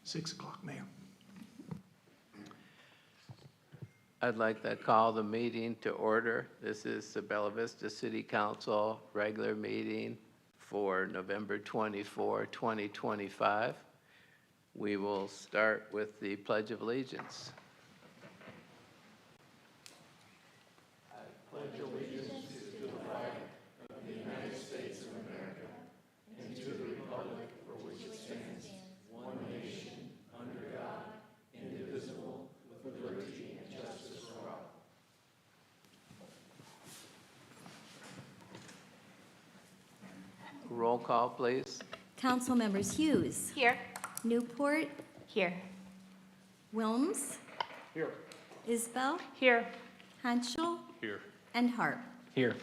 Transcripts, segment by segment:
6 o'clock, Mayor. I'd like to call the meeting to order. This is the Bella Vista City Council regular meeting for November 24, 2025. We will start with the Pledge of Allegiance. Roll call, please. Council members Hughes. Here. Newport. Here. Wilms. Here. Isbell. Here. Hanschel. Here. And Harp. Here.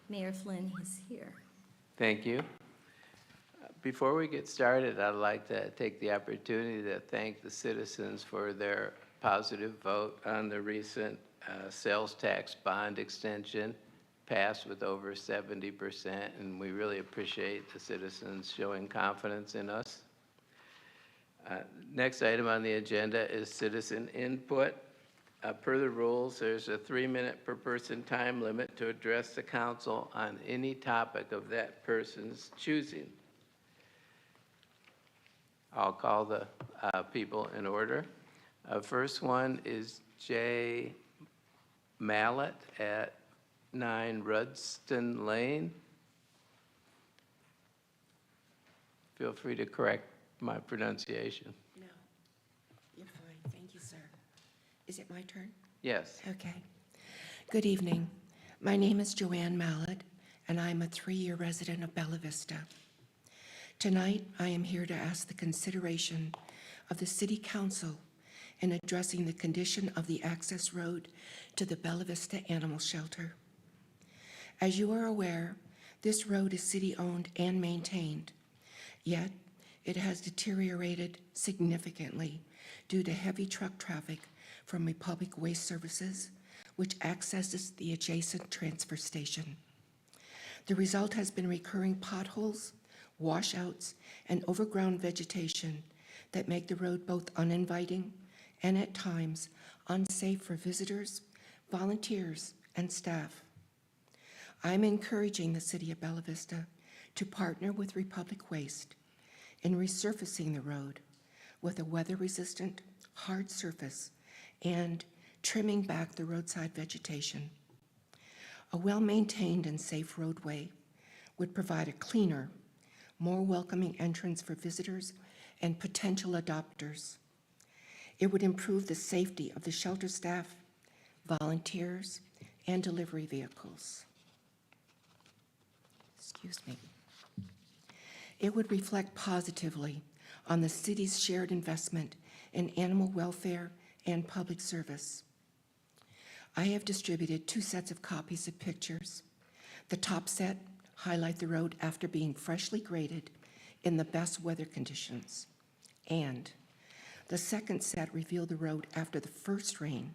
Mayor Flynn is here. Thank you. Before we get started, I'd like to take the opportunity to thank the citizens for their positive vote on the recent sales tax bond extension, passed with over 70%, and we really appreciate the citizens showing confidence in us. Next item on the agenda is citizen input. Per the rules, there's a 3-minute per person time limit to address the council on any topic of that person's choosing. I'll call the people in order. First one is Jay Mallett at 9 Rudston Lane. Feel free to correct my pronunciation. No, you're fine. Thank you, sir. Is it my turn? Yes. Okay. Good evening. My name is Joanne Mallett, and I'm a 3-year resident of Bella Vista. Tonight, I am here to ask the consideration of the City Council in addressing the condition of the access road to the Bella Vista Animal Shelter. As you are aware, this road is city-owned and maintained, yet it has deteriorated significantly due to heavy truck traffic from Republic Waste Services, which accesses the adjacent transfer station. The result has been recurring potholes, washouts, and overgrown vegetation that make the road both uninviting and at times unsafe for visitors, volunteers, and staff. I'm encouraging the City of Bella Vista to partner with Republic Waste in resurfacing the road with a weather-resistant, hard surface and trimming back the roadside vegetation. A well-maintained and safe roadway would provide a cleaner, more welcoming entrance for visitors and potential adopters. It would improve the safety of the shelter staff, volunteers, and delivery vehicles. Excuse me. It would reflect positively on the city's shared investment in animal welfare and public service. I have distributed 2 sets of copies of pictures. The top set highlight the road after being freshly graded in the best weather conditions, and the second set reveal the road after the first rain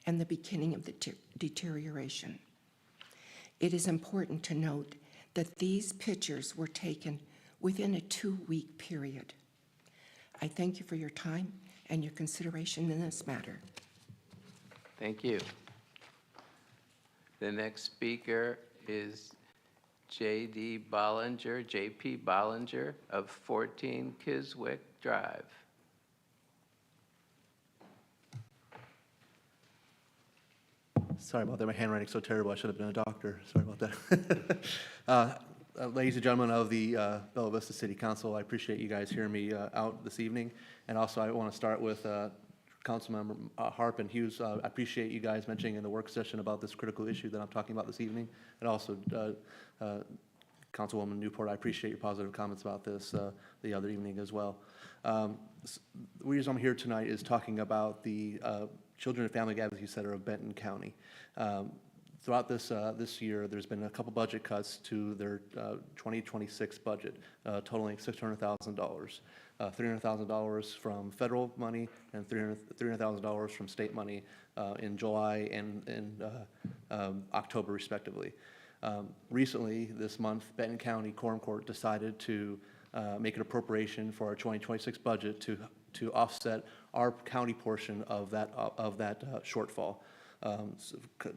and the beginning of the deterioration. It is important to note that these pictures were taken within a 2-week period. I thank you for your time and your consideration in this matter. Thank you. The next speaker is J.P. Bollinger of 14 Kiswick Drive. Sorry about that. My handwriting's so terrible. I should have been a doctor. Sorry about that. Ladies and gentlemen of the Bella Vista City Council, I appreciate you guys hearing me out this evening. And also, I want to start with Councilmember Harp and Hughes. I appreciate you guys mentioning in the work session about this critical issue that I'm talking about this evening. And also, Councilwoman Newport, I appreciate your positive comments about this the other evening as well. The reason I'm here tonight is talking about the Children and Family Advocacy Center of Benton County. Throughout this year, there's been a couple budget cuts to their 2026 budget, totaling $600,000. $300,000 from federal money and $300,000 from state money in July and October, respectively. Recently, this month, Benton County Quorum Court decided to make an appropriation for our 2026 budget to to offset our county portion of that shortfall,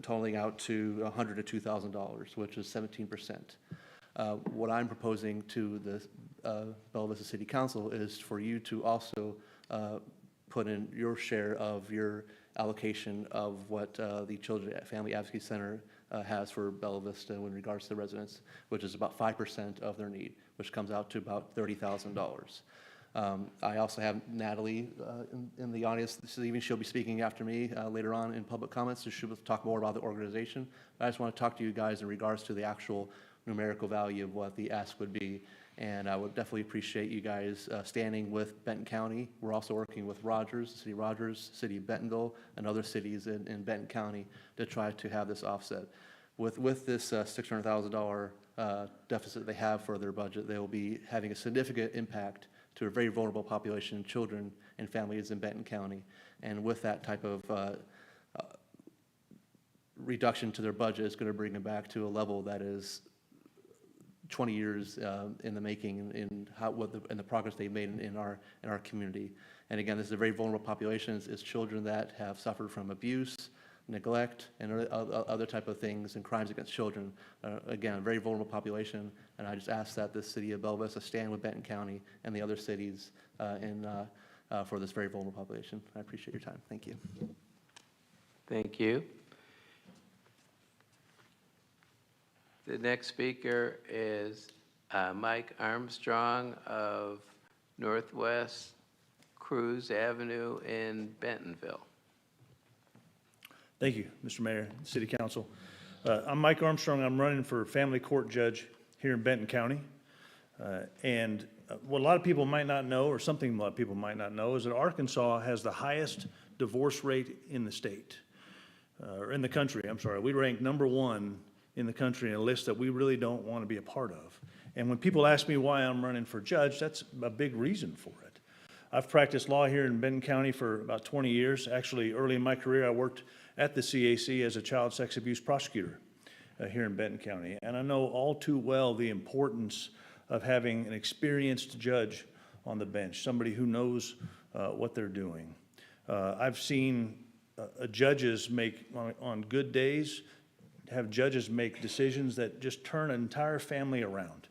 totaling out to $102,000, which is 17%. What I'm proposing to the Bella Vista City Council is for you to also put in your share of your allocation of what the Children and Family Advocacy Center has for Bella Vista in regards to the residents, which is about 5% of their need, which comes out to about $30,000. I also have Natalie in the audience this evening. She'll be speaking after me later on in public comments, so she'll talk more about the organization. I just want to talk to you guys in regards to the actual numerical value of what the ask would be, and I would definitely appreciate you guys standing with Benton County. We're also working with Rogers, City of Bentonville, and other cities in Benton County to try to have this offset. With this $600,000 deficit they have for their budget, they will be having a significant impact to a very vulnerable population, children and families in Benton County. And with that type of reduction to their budget, is going to bring them back to a level that is 20 years in the making in the progress they've made in our community. And again, this is a very vulnerable population. It's children that have suffered from abuse, neglect, and other type of things and crimes against children. Again, a very vulnerable population, and I just ask that the city of Bella Vista stand with Benton County and the other cities for this very vulnerable population. I appreciate your time. Thank you. Thank you. The next speaker is Mike Armstrong of Northwest Cruz Avenue in Bentonville. Thank you, Mr. Mayor, City Council. I'm Mike Armstrong. I'm running for family court judge here in Benton County. What a lot of people might not know, or something a lot of people might not know, is that Arkansas has the highest divorce rate in the state, or in the country, I'm sorry. We rank #1 in the country in a list that we really don't want to be a part of. And when people ask me why I'm running for judge, that's a big reason for it. I've practiced law here in Benton County for about 20 years. Actually, early in my career, I worked at the CAC as a child sex abuse prosecutor here in Benton County. And I know all too well the importance of having an experienced judge on the bench, somebody who knows what they're doing. I've seen judges make, on good days, have judges make decisions that just turn an entire family around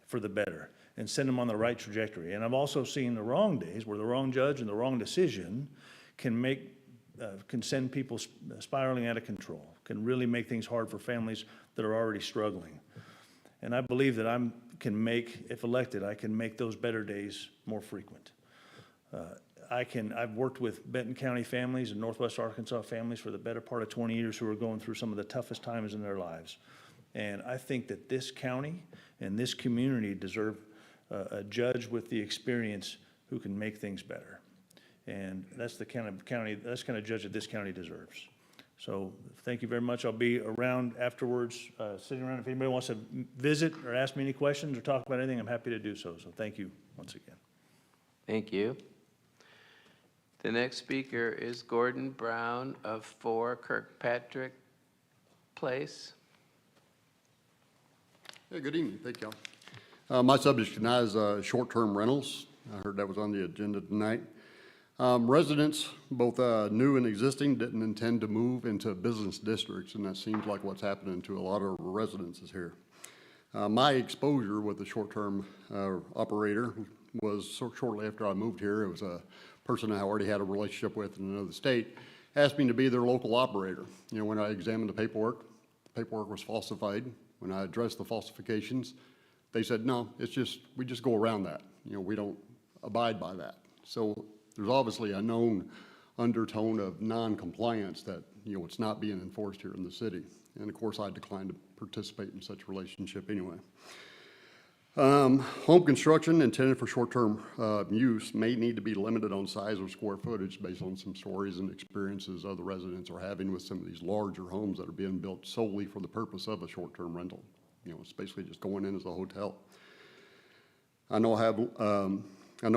for the better and send them on the right trajectory. And I've also seen the wrong days where the wrong judge and the wrong decision can send people spiraling out of control, can really make things hard for families that are already struggling. And I believe that if elected, I can make those better days more frequent. I've worked with Benton County families and Northwest Arkansas families for the better part of 20 years who are going through some of the toughest times in their lives. And I think that this county and this community deserve a judge with the experience who can make things better. And that's the kind of judge that this county deserves. So thank you very much. I'll be around afterwards, sitting around. If anybody wants to visit or ask me any questions or talk about anything, I'm happy to do so. So thank you once again. Thank you. The next speaker is Gordon Brown of 4 Kirkpatrick Place. Hey, good evening. Thank y'all. My subject tonight is short-term rentals. I heard that was on the agenda tonight. Residents, both new and existing, didn't intend to move into business districts, and that seems like what's happening to a lot of residences here. My exposure with the short-term operator was shortly after I moved here. It was a person I already had a relationship with in another state, asked me to be their local operator. You know, when I examined the paperwork was falsified. When I addressed the falsifications, they said, no, we just go around that. You know, we don't abide by that. So there's obviously a known undertone of non-compliance that, you know, it's not being enforced here in the city. And of course, I declined to participate in such a relationship anyway. Home construction intended for short-term use may need to be limited on size or square footage based on some stories and experiences other residents are having with some of these larger homes that are being built solely for the purpose of a short-term rental. You know, it's basically just going in as a hotel. I know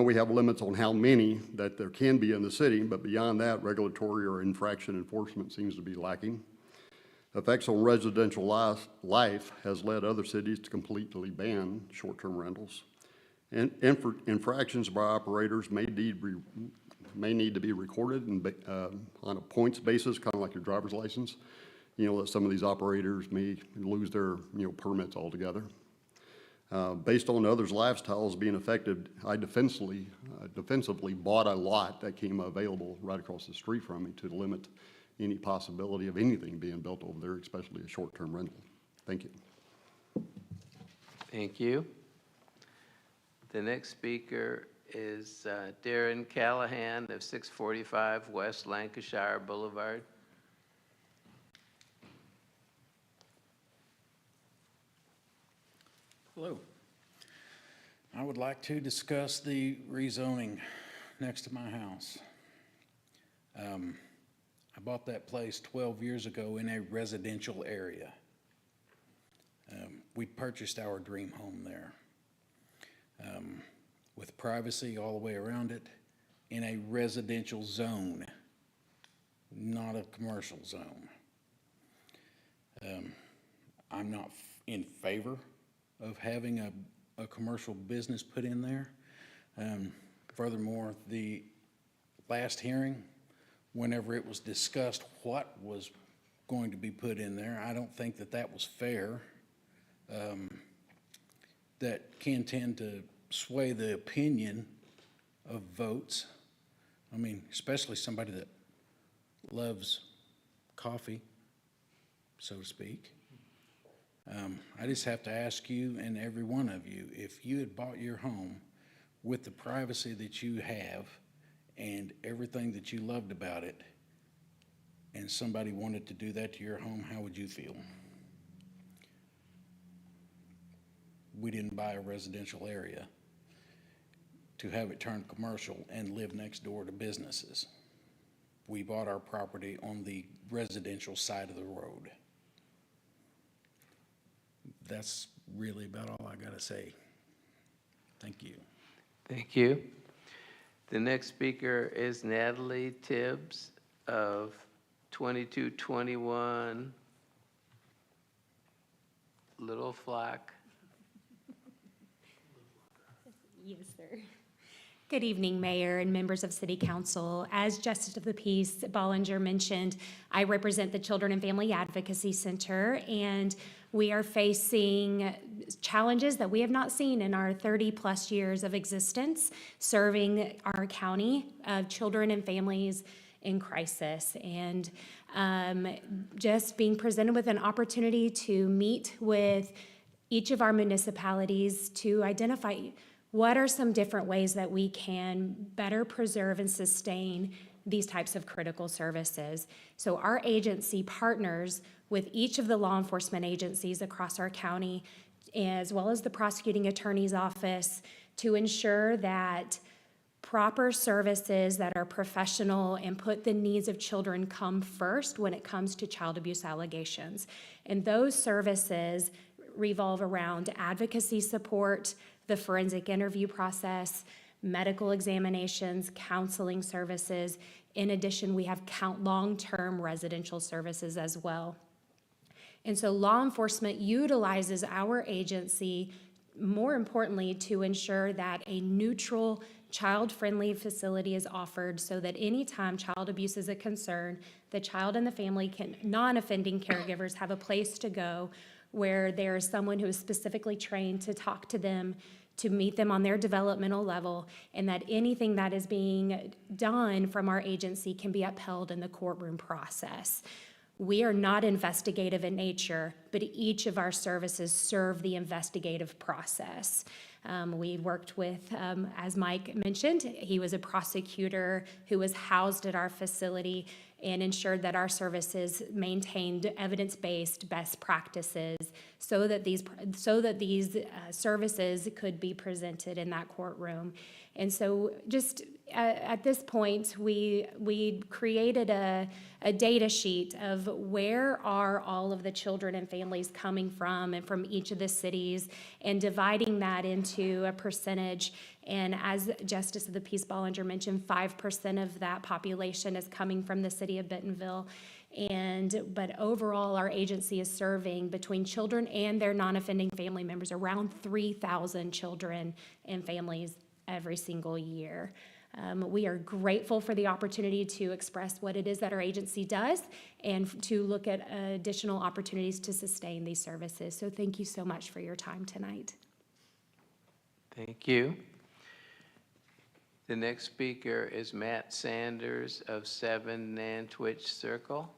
we have limits on how many that there can be in the city, but beyond that, regulatory or infraction enforcement seems to be lacking. Effects on residential life has led other cities to completely ban short-term rentals. Infractions by operators may need to be recorded and on a points basis, kind of like your driver's license. You know, that some of these operators may lose their, permits altogether. Based on others' lifestyles being affected, I defensively bought a lot that came available right across the street from me to limit any possibility of anything being built over there, especially a short-term rental. Thank you. Thank you. The next speaker is Darren Callahan of 645 West Lancashire Boulevard. Hello. I would like to discuss the rezoning next to my house. I bought that place 12 years ago in a residential area. We purchased our dream home there with privacy all the way around it in a residential zone, not a commercial zone. I'm not in favor of having a commercial business put in there. Furthermore, the last hearing, whenever it was discussed what was going to be put in there, I don't think that that was fair. That can tend to sway the opinion of votes. I mean, especially somebody that loves coffee, so to speak. I just have to ask you and every one of you, if you had bought your home with the privacy that you have and everything that you loved about it, and somebody wanted to do that to your home, how would you feel? We didn't buy a residential area to have it turned commercial and live next door to businesses. We bought our property on the residential side of the road. That's really about all I gotta say. Thank you. Thank you. The next speaker is Natalie Tibbs of 2221 Little Flock. Yes, sir. Good evening, Mayor and members of City Council. As Justice of the Peace Bollinger mentioned, I represent the Children and Family Advocacy Center, and we are facing challenges that we have not seen in our 30-plus years of existence, serving our county of children and families in crisis. And just being presented with an opportunity to meet with each of our municipalities to identify what are some different ways that we can better preserve and sustain these types of critical services. So our agency partners with each of the law enforcement agencies across our county, as well as the prosecuting attorney's office, to ensure that proper services that are professional and put the needs of children come first when it comes to child abuse allegations. And those services revolve around advocacy support, the forensic interview process, medical examinations, counseling services. In addition, we have long-term residential services as well. And so law enforcement utilizes our agency, more importantly, to ensure that a neutral, child-friendly facility is offered so that anytime child abuse is a concern, the child and the family non-offending caregivers have a place to go where there is someone who is specifically trained to talk to them, to meet them on their developmental level, and that anything that is being done from our agency can be upheld in the courtroom process. We are not investigative in nature, but each of our services serve the investigative process. We worked with, as Mike mentioned, he was a prosecutor who was housed at our facility and ensured that our services maintained evidence-based best practices so that these services could be presented in that courtroom. And so just at this point, we created a data sheet of where are all of the children and families coming from and from each of the cities, and dividing that into a percentage. And as Justice of the Peace Bollinger mentioned, 5% of that population is coming from the city of Bentonville. But overall, our agency is serving between children and their non-offending family members, around 3,000 children and families every single year. We are grateful for the opportunity to express what it is that our agency does and to look at additional opportunities to sustain these services. So thank you so much for your time tonight. Thank you. The next speaker is Matt Sanders of 7 Nantwich Circle.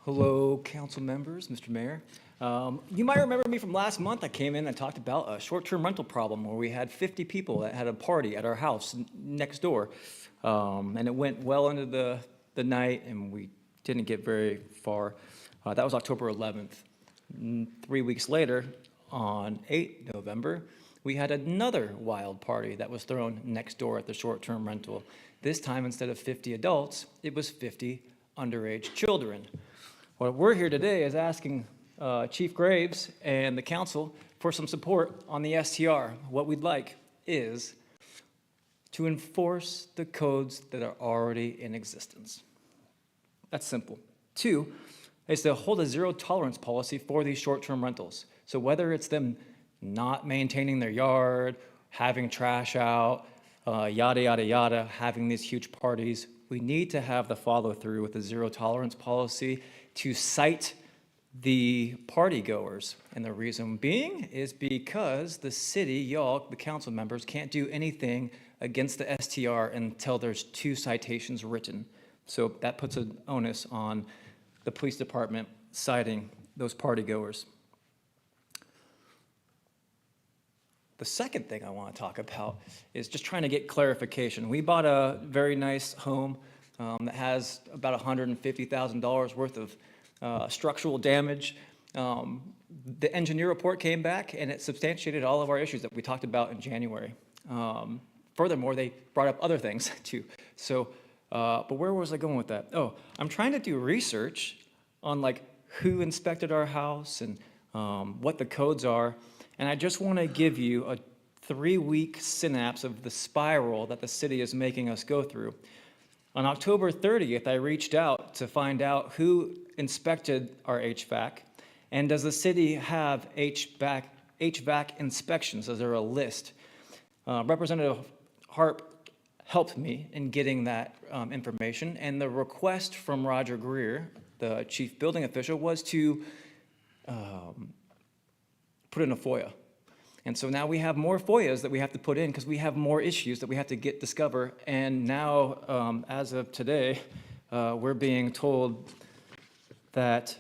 Hello, council members, Mr. Mayor. You might remember me from last month. I came in and talked about a short-term rental problem where we had 50 people that had a party at our house next door. And it went well into the night and we didn't get very far. That was October 11th. 3 weeks later, on 8 November, we had another wild party that was thrown next door at the short-term rental. This time, instead of 50 adults, it was 50 underage children. What we're here today is asking Chief Graves and the council for some support on the STR. What we'd like is to enforce the codes that are already in existence. That's simple. 2 is to hold a zero tolerance policy for these short-term rentals. So whether it's them not maintaining their yard, having trash out, yada, yada, yada, having these huge parties, we need to have the follow-through with the zero tolerance policy to cite the party goers. And the reason being is because the city, y'all, the council members, can't do anything against the STR until there's 2 citations written. So that puts an onus on the police department citing those party goers. The second thing I want to talk about is just trying to get clarification. We bought a very nice home that has about $150,000 worth of structural damage. The engineer report came back and it substantiated all of our issues that we talked about in January. Furthermore, they brought up other things too. So, but where was I going with that? Oh, I'm trying to do research on like who inspected our house and what the codes are. And I just want to give you a 3-week synapse of the spiral that the city is making us go through. On October 30th, I reached out to find out who inspected our HVAC, and does the city have HVAC inspections? Is there a list? Representative Harp helped me in getting that information, and the request from Roger Greer, the chief building official, was to put in a FOIA. And so now we have more FOIAs that we have to put in because we have more issues that we have to discover. And now, as of today, we're being told that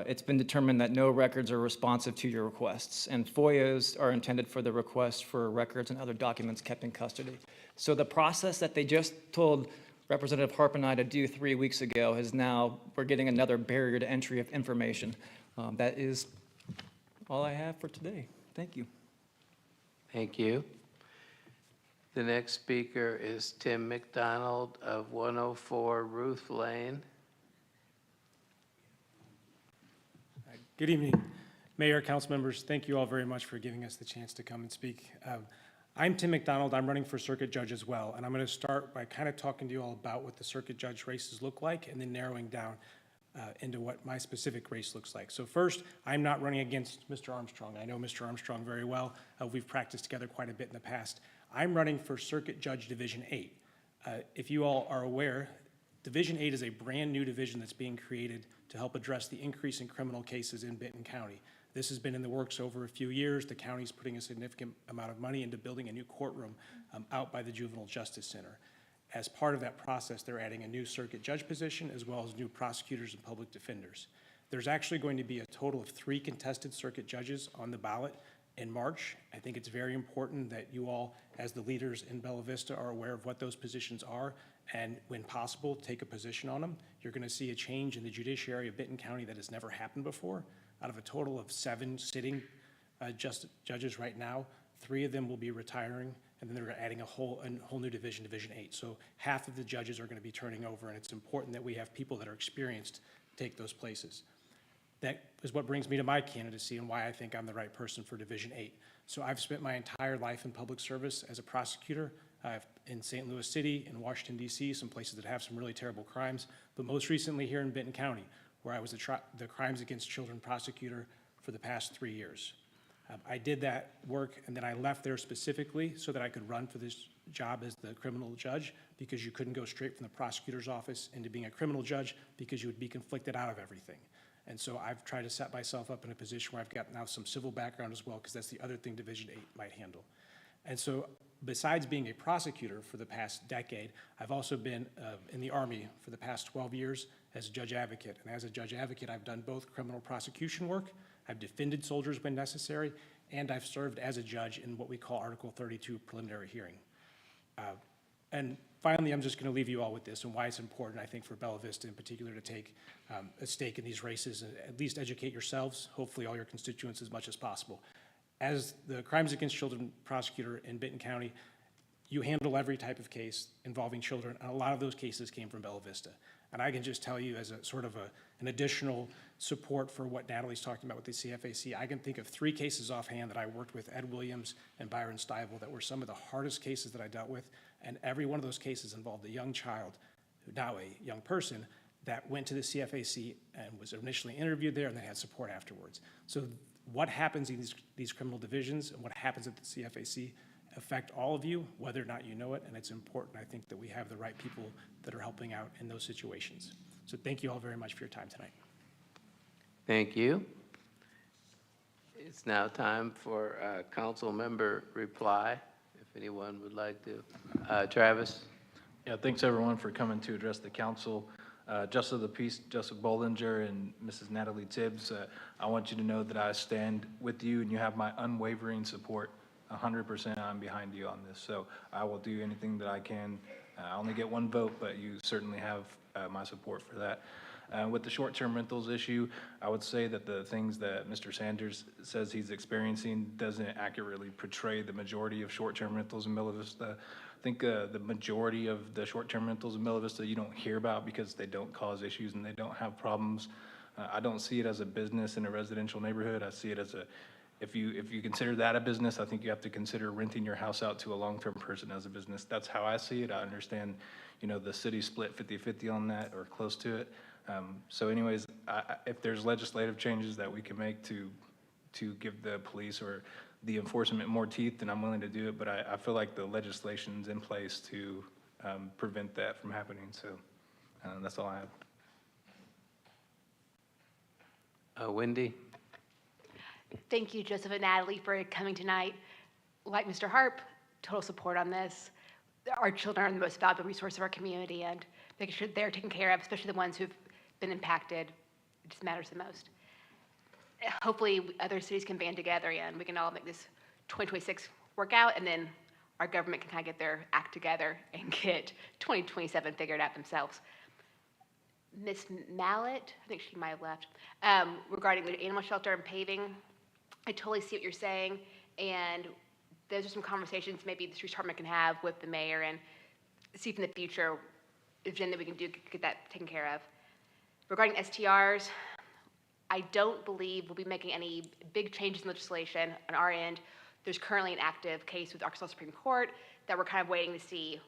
it's been determined that no records are responsive to your requests. And FOIAs are intended for the request for records and other documents kept in custody. So the process that they just told Representative Harp and I to do 3 weeks ago is now, we're getting another barrier to entry of information. That is all I have for today. Thank you. Thank you. The next speaker is Tim McDonald of 104 Ruth Lane. Good evening, Mayor, council members. Thank you all very much for giving us the chance to come and speak. I'm Tim McDonald. I'm running for circuit judge as well. And I'm going to start by kind of talking to you all about what the circuit judge races look like and then narrowing down into what my specific race looks like. So first, I'm not running against Mr. Armstrong. I know Mr. Armstrong very well. We've practiced together quite a bit in the past. I'm running for Circuit Judge Division 8. If you all are aware, Division 8 is a brand new division that's being created to help address the increase in criminal cases in Benton County. This has been in the works over a few years. The county's putting a significant amount of money into building a new courtroom out by the Juvenile Justice Center. As part of that process, they're adding a new circuit judge position as well as new prosecutors and public defenders. There's actually going to be a total of 3 contested circuit judges on the ballot in March. I think it's very important that you all, as the leaders in Bella Vista, are aware of what those positions are and, when possible, take a position on them. You're going to see a change in the judiciary of Benton County that has never happened before. Out of a total of 7 sitting judges right now, 3 of them will be retiring, and then they're adding a whole new division, Division 8. So half of the judges are going to be turning over, and it's important that we have people that are experienced take those places. That is what brings me to my candidacy and why I think I'm the right person for Division 8. So I've spent my entire life in public service as a prosecutor. in St. Louis City, in Washington DC, some places that have some really terrible crimes, but most recently here in Benton County, where I was the Crimes Against Children prosecutor for the past 3 years. I did that work, and then I left there specifically so that I could run for this job as the criminal judge, because you couldn't go straight from the prosecutor's office into being a criminal judge because you would be conflicted out of everything. And so I've tried to set myself up in a position where I've got now some civil background as well, because that's the other thing Division 8 might handle. And so besides being a prosecutor for the past decade, I've also been in the Army for the past 12 years as a judge advocate. And as a judge advocate, I've done both criminal prosecution work, I've defended soldiers when necessary, and I've served as a judge in what we call Article 32 preliminary hearing. And finally, I'm just going to leave you all with this and why it's important, I think, for Bella Vista in particular to take a stake in these races and at least educate yourselves, hopefully all your constituents as much as possible. As the Crimes Against Children prosecutor in Benton County, you handle every type of case involving children, and a lot of those cases came from Bella Vista. And I can just tell you as a sort of an additional support for what Natalie's talking about with the CFAC, I can think of 3 cases offhand that I worked with Ed Williams and Byron Stivel that were some of the hardest cases that I dealt with, and every one of those cases involved a young child, now a young person, that went to the CFAC and was initially interviewed there, and they had support afterwards. So what happens in these criminal divisions and what happens at the CFAC affect all of you, whether or not you know it, and it's important, I think, that we have the right people that are helping out in those situations. So thank you all very much for your time tonight. Thank you. It's now time for a council member reply, if anyone would like to. Travis? Yeah, thanks everyone for coming to address the council. Justice of the Peace, Joseph Bollinger and Mrs. Natalie Tibbs, I want you to know that I stand with you and you have my unwavering support. 100% I'm behind you on this. So I will do anything that I can. I only get 1 vote, but you certainly have my support for that. With the short-term rentals issue, I would say that the things that Mr. Sanders says he's experiencing doesn't accurately portray the majority of short-term rentals in Bella Vista. I think the majority of the short-term rentals in Bella Vista you don't hear about because they don't cause issues and they don't have problems. I don't see it as a business in a residential neighborhood. I see it as if you consider that a business, I think you have to consider renting your house out to a long-term person as a business. That's how I see it. I understand, the city split 50-50 on that or close to it. So anyways, if there's legislative changes that we can make to give the police or the enforcement more teeth, then I'm willing to do it. But I feel like the legislation's in place to prevent that from happening. So that's all I have. Wendy? Thank you, Joseph and Natalie, for coming tonight. Like Mr. Harp, total support on this. Our children are the most valuable resource of our community, and making sure they're taken care of, especially the ones who've been impacted, it just matters the most. Hopefully, other cities can band together and we can all make this 2026 work out, and then our government can kind of get their act together and get 2027 figured out themselves. Ms. Mallett, I think she might have left, regarding the animal shelter and paving, I totally see what you're saying, and those are some conversations maybe the street department can have with the mayor and see if in the future if anything that we can do to get that taken care of. Regarding STRs, I don't believe we'll be making any big changes in legislation on our end. There's currently an active case with the Arkansas Supreme Court that we're kind of waiting to see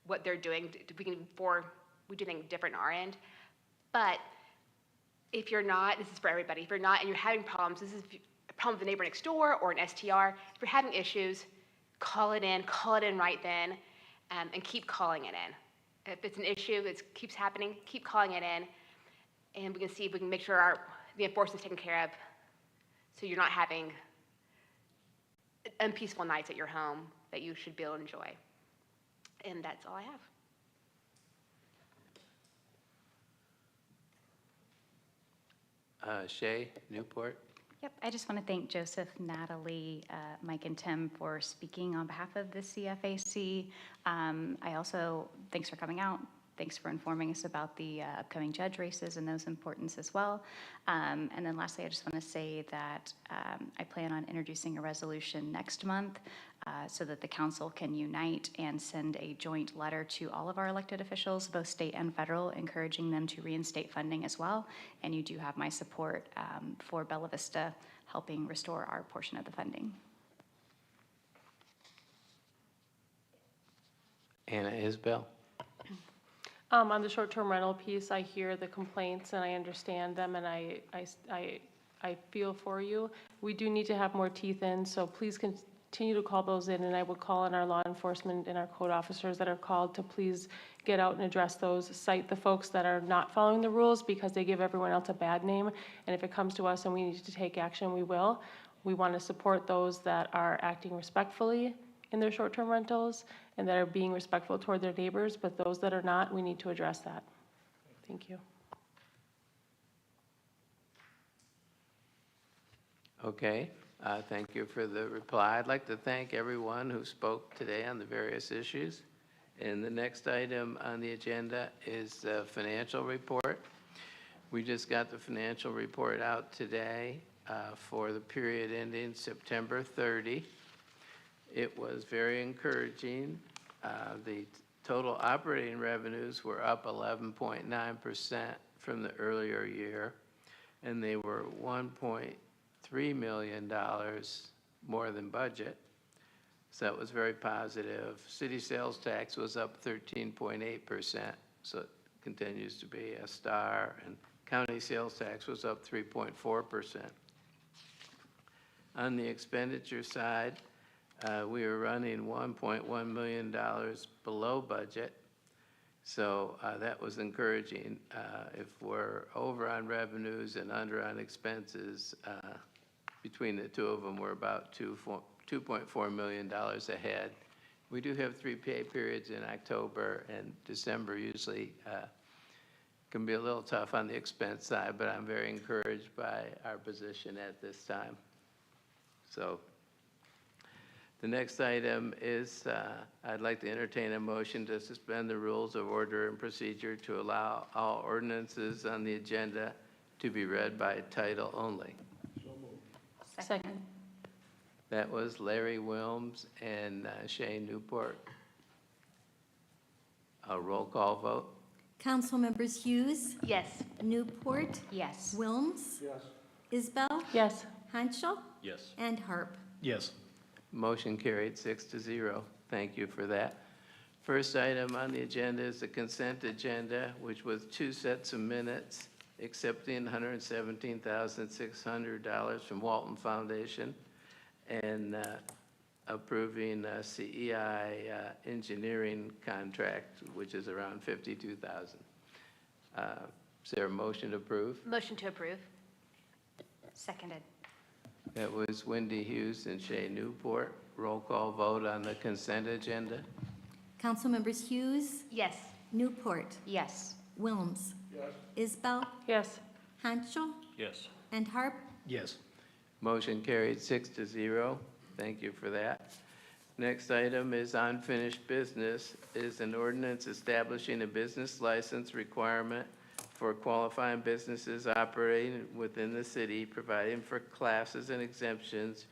what they're doing, if we can, before we do anything different on our end. But if you're not, this is for everybody, if you're not and you're having problems, this is a problem with the neighbor next door or an STR, if you're having issues, call it in right then, and keep calling it in. If it's an issue that keeps happening, keep calling it in, and we can see if we can make sure the enforcement's taken care of so you're not having unpeaceful nights at your home that you should be able to enjoy. And that's all I have. Shay, Newport? Yep, I just want to thank Joseph, Natalie, Mike, and Tim for speaking on behalf of the CFAC. I also, thanks for coming out. Thanks for informing us about the upcoming judge races and those importance as well. And then lastly, I just want to say that I plan on introducing a resolution next month so that the council can unite and send a joint letter to all of our elected officials, both state and federal, encouraging them to reinstate funding as well. And you do have my support for Bella Vista helping restore our portion of the funding. Anna Isbell? On the short-term rental piece, I hear the complaints and I understand them and I feel for you. We do need to have more teeth in, so please continue to call those in, and I would call on our law enforcement and our code officers that are called to please get out and address those, cite the folks that are not following the rules because they give everyone else a bad name, and if it comes to us and we need to take action, we will. We want to support those that are acting respectfully in their short-term rentals and that are being respectful toward their neighbors, but those that are not, we need to address that. Thank you. Okay, thank you for the reply. I'd like to thank everyone who spoke today on the various issues. And the next item on the agenda is the financial report. We just got the financial report out today for the period ending September 30. It was very encouraging. The total operating revenues were up 11.9% from the earlier year, and they were $1.3 million more than budget. So that was very positive. City sales tax was up 13.8%, so it continues to be a star, and county sales tax was up 3.4%. On the expenditure side, we were running $1.1 million below budget, so that was encouraging. If we're over on revenues and under on expenses, between the two of them, we're about $2.4 million ahead. We do have 3 pay periods in October, and December usually can be a little tough on the expense side, but I'm very encouraged by our position at this time. So the next item is I'd like to entertain a motion to suspend the rules of order and procedure to allow all ordinances on the agenda to be read by title only. Second. That was Larry Wilms and Shane Newport. A roll call vote? Council members Hughes, Yes. Newport, Yes. Wilms, Yes. Isbell, Yes. Hanschel, Yes. and Harp. Yes. Motion carried 6-0. Thank you for that. First item on the agenda is the consent agenda, which was 2 sets of minutes, accepting $117,600 from Walton Foundation and approving a CEI engineering contract, which is around $52,000. Is there a motion to approve? Motion to approve. Seconded. That was Wendy Hughes and Shay Newport. Roll call vote on the consent agenda. Council members Hughes, Yes. Newport, Yes. Wilms, Isbell, Yes. Hanschel, Yes. and Harp. Yes. Motion carried 6-0. Thank you for that. Next item is unfinished business, is an ordinance establishing a business license requirement for qualifying businesses operating within the city, providing for classes and exemptions,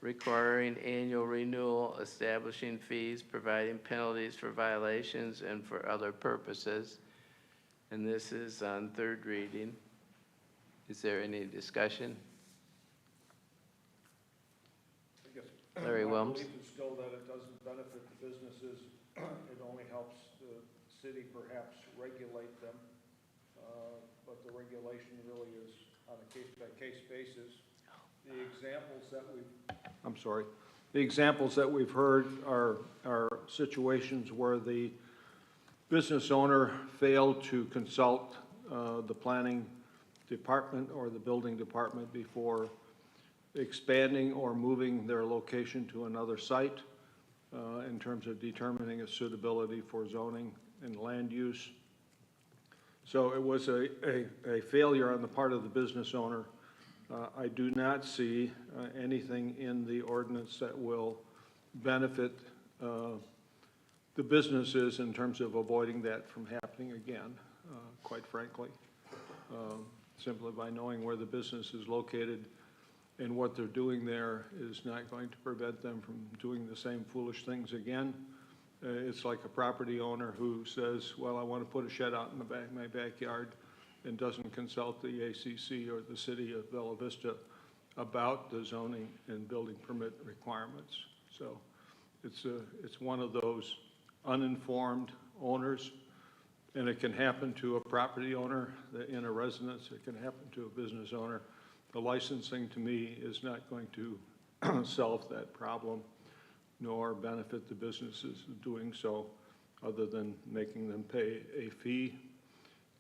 requiring annual renewal, establishing fees, providing penalties for violations, and for other purposes. And this is on third reading. Is there any discussion? Larry Wilms? My belief is still that it doesn't benefit the businesses. It only helps the city perhaps regulate them. But the regulation really is on a case-by-case basis. The examples that we've heard are situations where the business owner failed to consult the planning department or the building department before expanding or moving their location to another site in terms of determining a suitability for zoning and land use. So it was a failure on the part of the business owner. I do not see anything in the ordinance that will benefit the businesses in terms of avoiding that from happening again, quite frankly. Simply by knowing where the business is located and what they're doing there is not going to prevent them from doing the same foolish things again. It's like a property owner who says, well, I want to put a shed out in my backyard and doesn't consult the ACC or the city of Bella Vista about the zoning and building permit requirements. So it's one of those uninformed owners, and it can happen to a property owner in a residence, it can happen to a business owner. The licensing, to me, is not going to solve that problem, nor benefit the businesses in doing so, other than making them pay a fee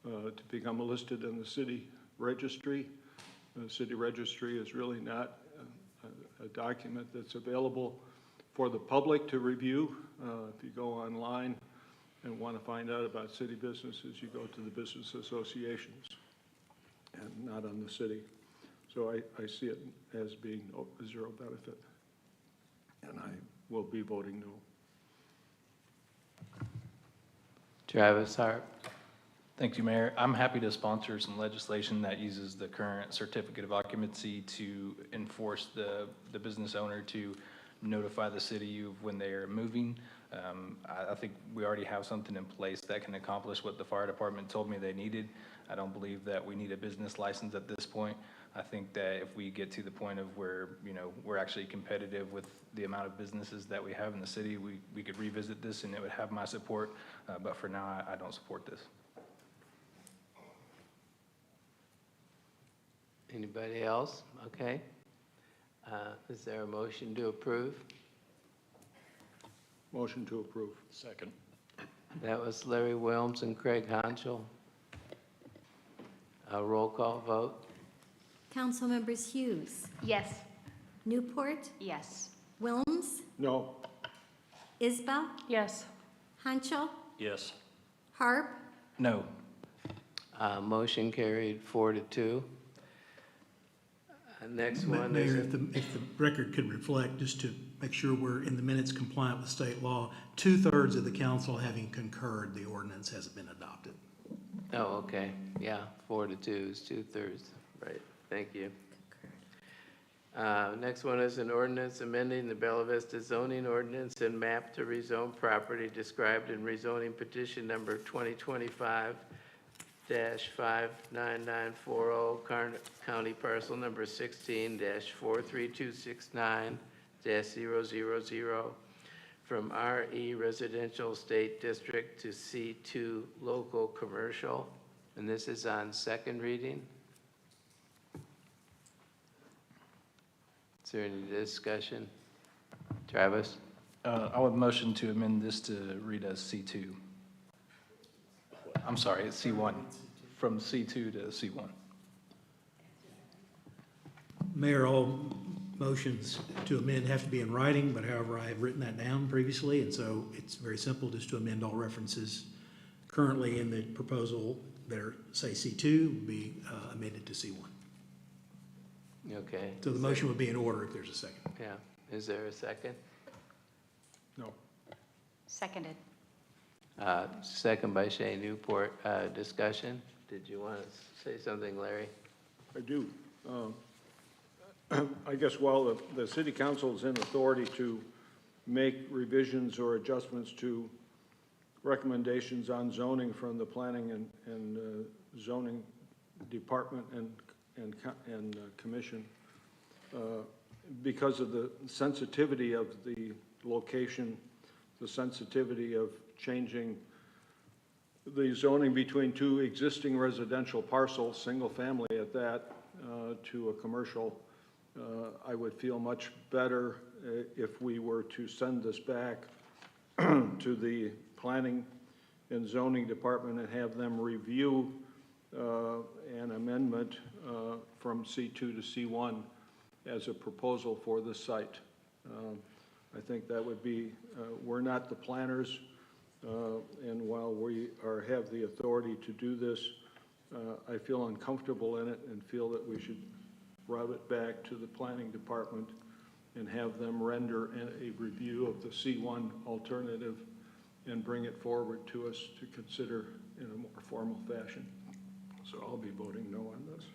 to become listed in the city registry. The city registry is really not a document that's available for the public to review. If you go online and want to find out about city businesses, you go to the business associations and not on the city. So I see it as being zero benefit, and I will be voting no. Travis Harp. Thank you, Mayor. I'm happy to sponsor some legislation that uses the current certificate of occupancy to enforce the business owner to notify the city of when they are moving. I think we already have something in place that can accomplish what the fire department told me they needed. I don't believe that we need a business license at this point. I think that if we get to the point of where, you know, we're actually competitive with the amount of businesses that we have in the city, we could revisit this and it would have my support. But for now, I don't support this. Anybody else? Okay. Is there a motion to approve? Motion to approve. Second. That was Larry Wilms and Craig Honchel. A roll call vote. Council members Hughes, Yes. Newport, Yes. Wilms, No. Isbell, Yes. Hanschel, Yes. Harp, No. Motion carried 4-2. Next one is. Mayor, if the record could reflect, just to make sure we're in the minutes compliant with state law, 2/3 of the council having concurred, the ordinance hasn't been adopted. Oh, okay. Yeah, 4-2 is 2/3. Right. Thank you. Next one is an ordinance amending the Bella Vista zoning ordinance and map to rezone property described in rezoning petition number 2025-59940, county parcel number 16-43269-000, from RE Residential State District to C2 Local Commercial. And this is on second reading. Is there any discussion? Travis? I would motion to amend this to read as C2. I'm sorry, it's C1, from C2 to C1. Mayor, all motions to amend have to be in writing, but however, I have written that down previously, and so it's very simple just to amend all references currently in the proposal that are, say, C2, will be amended to C1. Okay. So the motion would be in order if there's a second. Yeah. Is there a second? No. Seconded. Second by Shane Newport. Discussion? Did you want to say something, Larry? I do. I guess while the city council is in authority to make revisions or adjustments to recommendations on zoning from the planning and zoning department and commission, because of the sensitivity of the location, the sensitivity of changing the zoning between two existing residential parcels, single family at that, to a commercial, I would feel much better if we were to send this back to the planning and zoning department and have them review an amendment from C2 to C1 as a proposal for this site. I think that would be, we're not the planners, and while we have the authority to do this, I feel uncomfortable in it and feel that we should route it back to the planning department and have them render a review of the C1 alternative and bring it forward to us to consider in a more formal fashion. So I'll be voting no on this.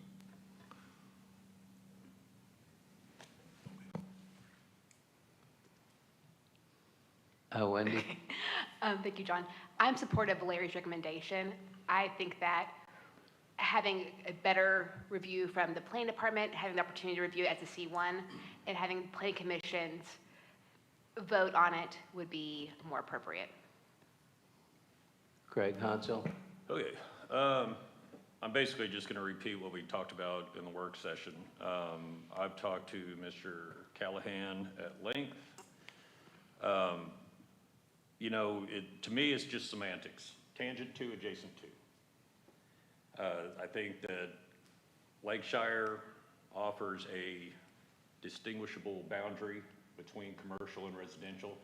Wendy? Thank you, John. I'm supportive of Larry's recommendation. I think that having a better review from the planning department, having the opportunity to review it as a C1, and having planning commissions vote on it would be more appropriate. Craig Hansel. Okay, I'm basically just gonna repeat what we talked about in the work session. I've talked to Mr. Callahan at length. You know, to me, it's just semantics, tangent to, adjacent to. I think that Lakeshire offers a distinguishable boundary between commercial and residential.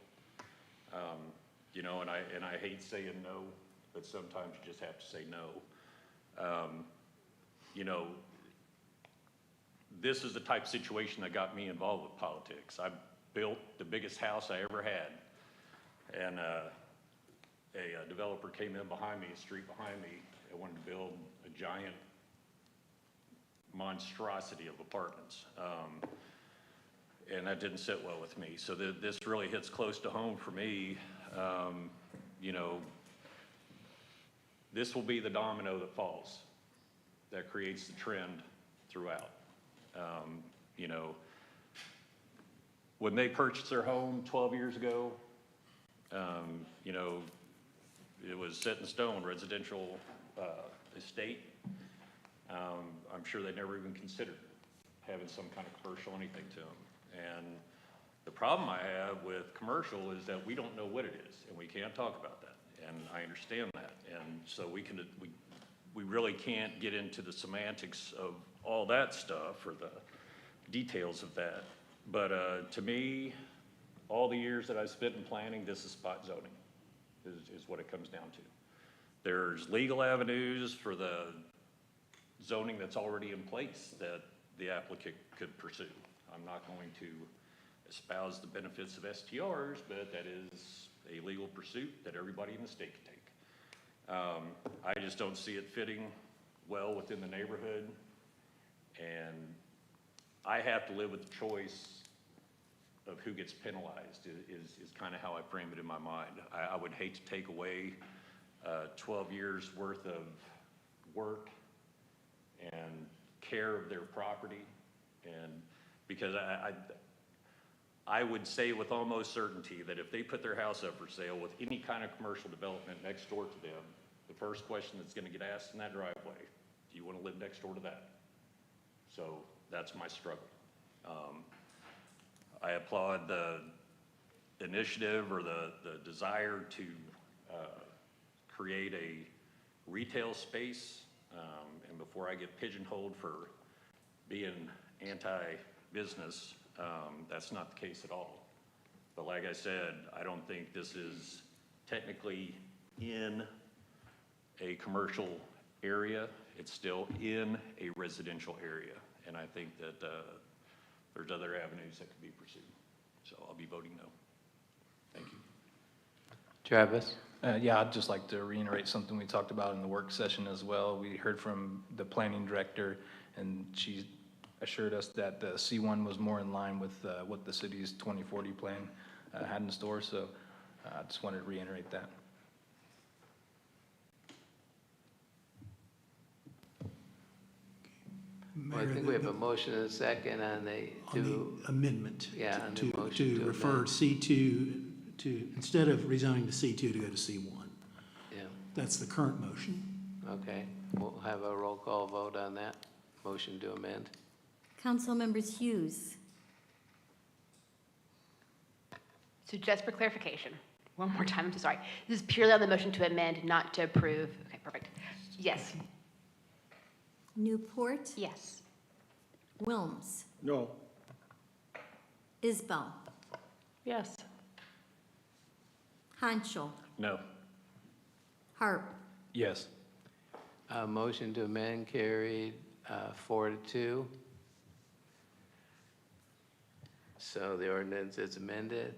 You know, and I hate saying no, but sometimes you just have to say no. You know, this is the type of situation that got me involved with politics. I built the biggest house I ever had, and a developer came in behind me, a street behind me, and wanted to build a giant monstrosity of apartments. And that didn't sit well with me. So this really hits close to home for me. You know, this will be the domino that falls, that creates the trend throughout. You know, when they purchased their home 12 years ago, you know, it was set in stone, residential estate. I'm sure they never even considered having some kind of commercial anything to them. And the problem I have with commercial is that we don't know what it is, and we can't talk about that. And I understand that. And so we really can't get into the semantics of all that stuff or the details of that. But to me, all the years that I've spent in planning, this is spot zoning, is what it comes down to. There's legal avenues for the zoning that's already in place that the applicant could pursue. I'm not going to espouse the benefits of STRs, but that is a legal pursuit that everybody in the state can take. I just don't see it fitting well within the neighborhood, and I have to live with the choice of who gets penalized is kind of how I frame it in my mind. I would hate to take away 12 years worth of work and care of their property, and because I would say with almost certainty that if they put their house up for sale with any kind of commercial development next door to them, the first question that's gonna get asked in that driveway, do you wanna live next door to that? So that's my struggle. I applaud the initiative or the desire to create a retail space, and before I get pigeonholed for being anti-business, that's not the case at all. But like I said, I don't think this is technically in a commercial area. It's still in a residential area. And I think that there's other avenues that could be pursued. So I'll be voting no. Thank you. Travis? Yeah, I'd just like to reiterate something we talked about in the work session as well. We heard from the planning director, and she assured us that the C1 was more in line with what the city's 2040 plan had in store. So I just wanted to reiterate that. Well, I think we have a motion and a second on the amendment. Yeah, on the motion To to refer amend. C2 to, instead of rezoning to C2, to go to C1. Yeah, That's the current motion. okay. We'll have a roll call vote on that. Motion to amend. Council members Hughes, So just for clarification, one more time, I'm so sorry. This is purely on the motion to amend, not to approve. Okay, perfect. Yes. Newport, Yes. Wilms, No. Isbell, Yes. Hanschel, No. Harp, Yes. Motion to amend carried 4-2. So the ordinance is amended.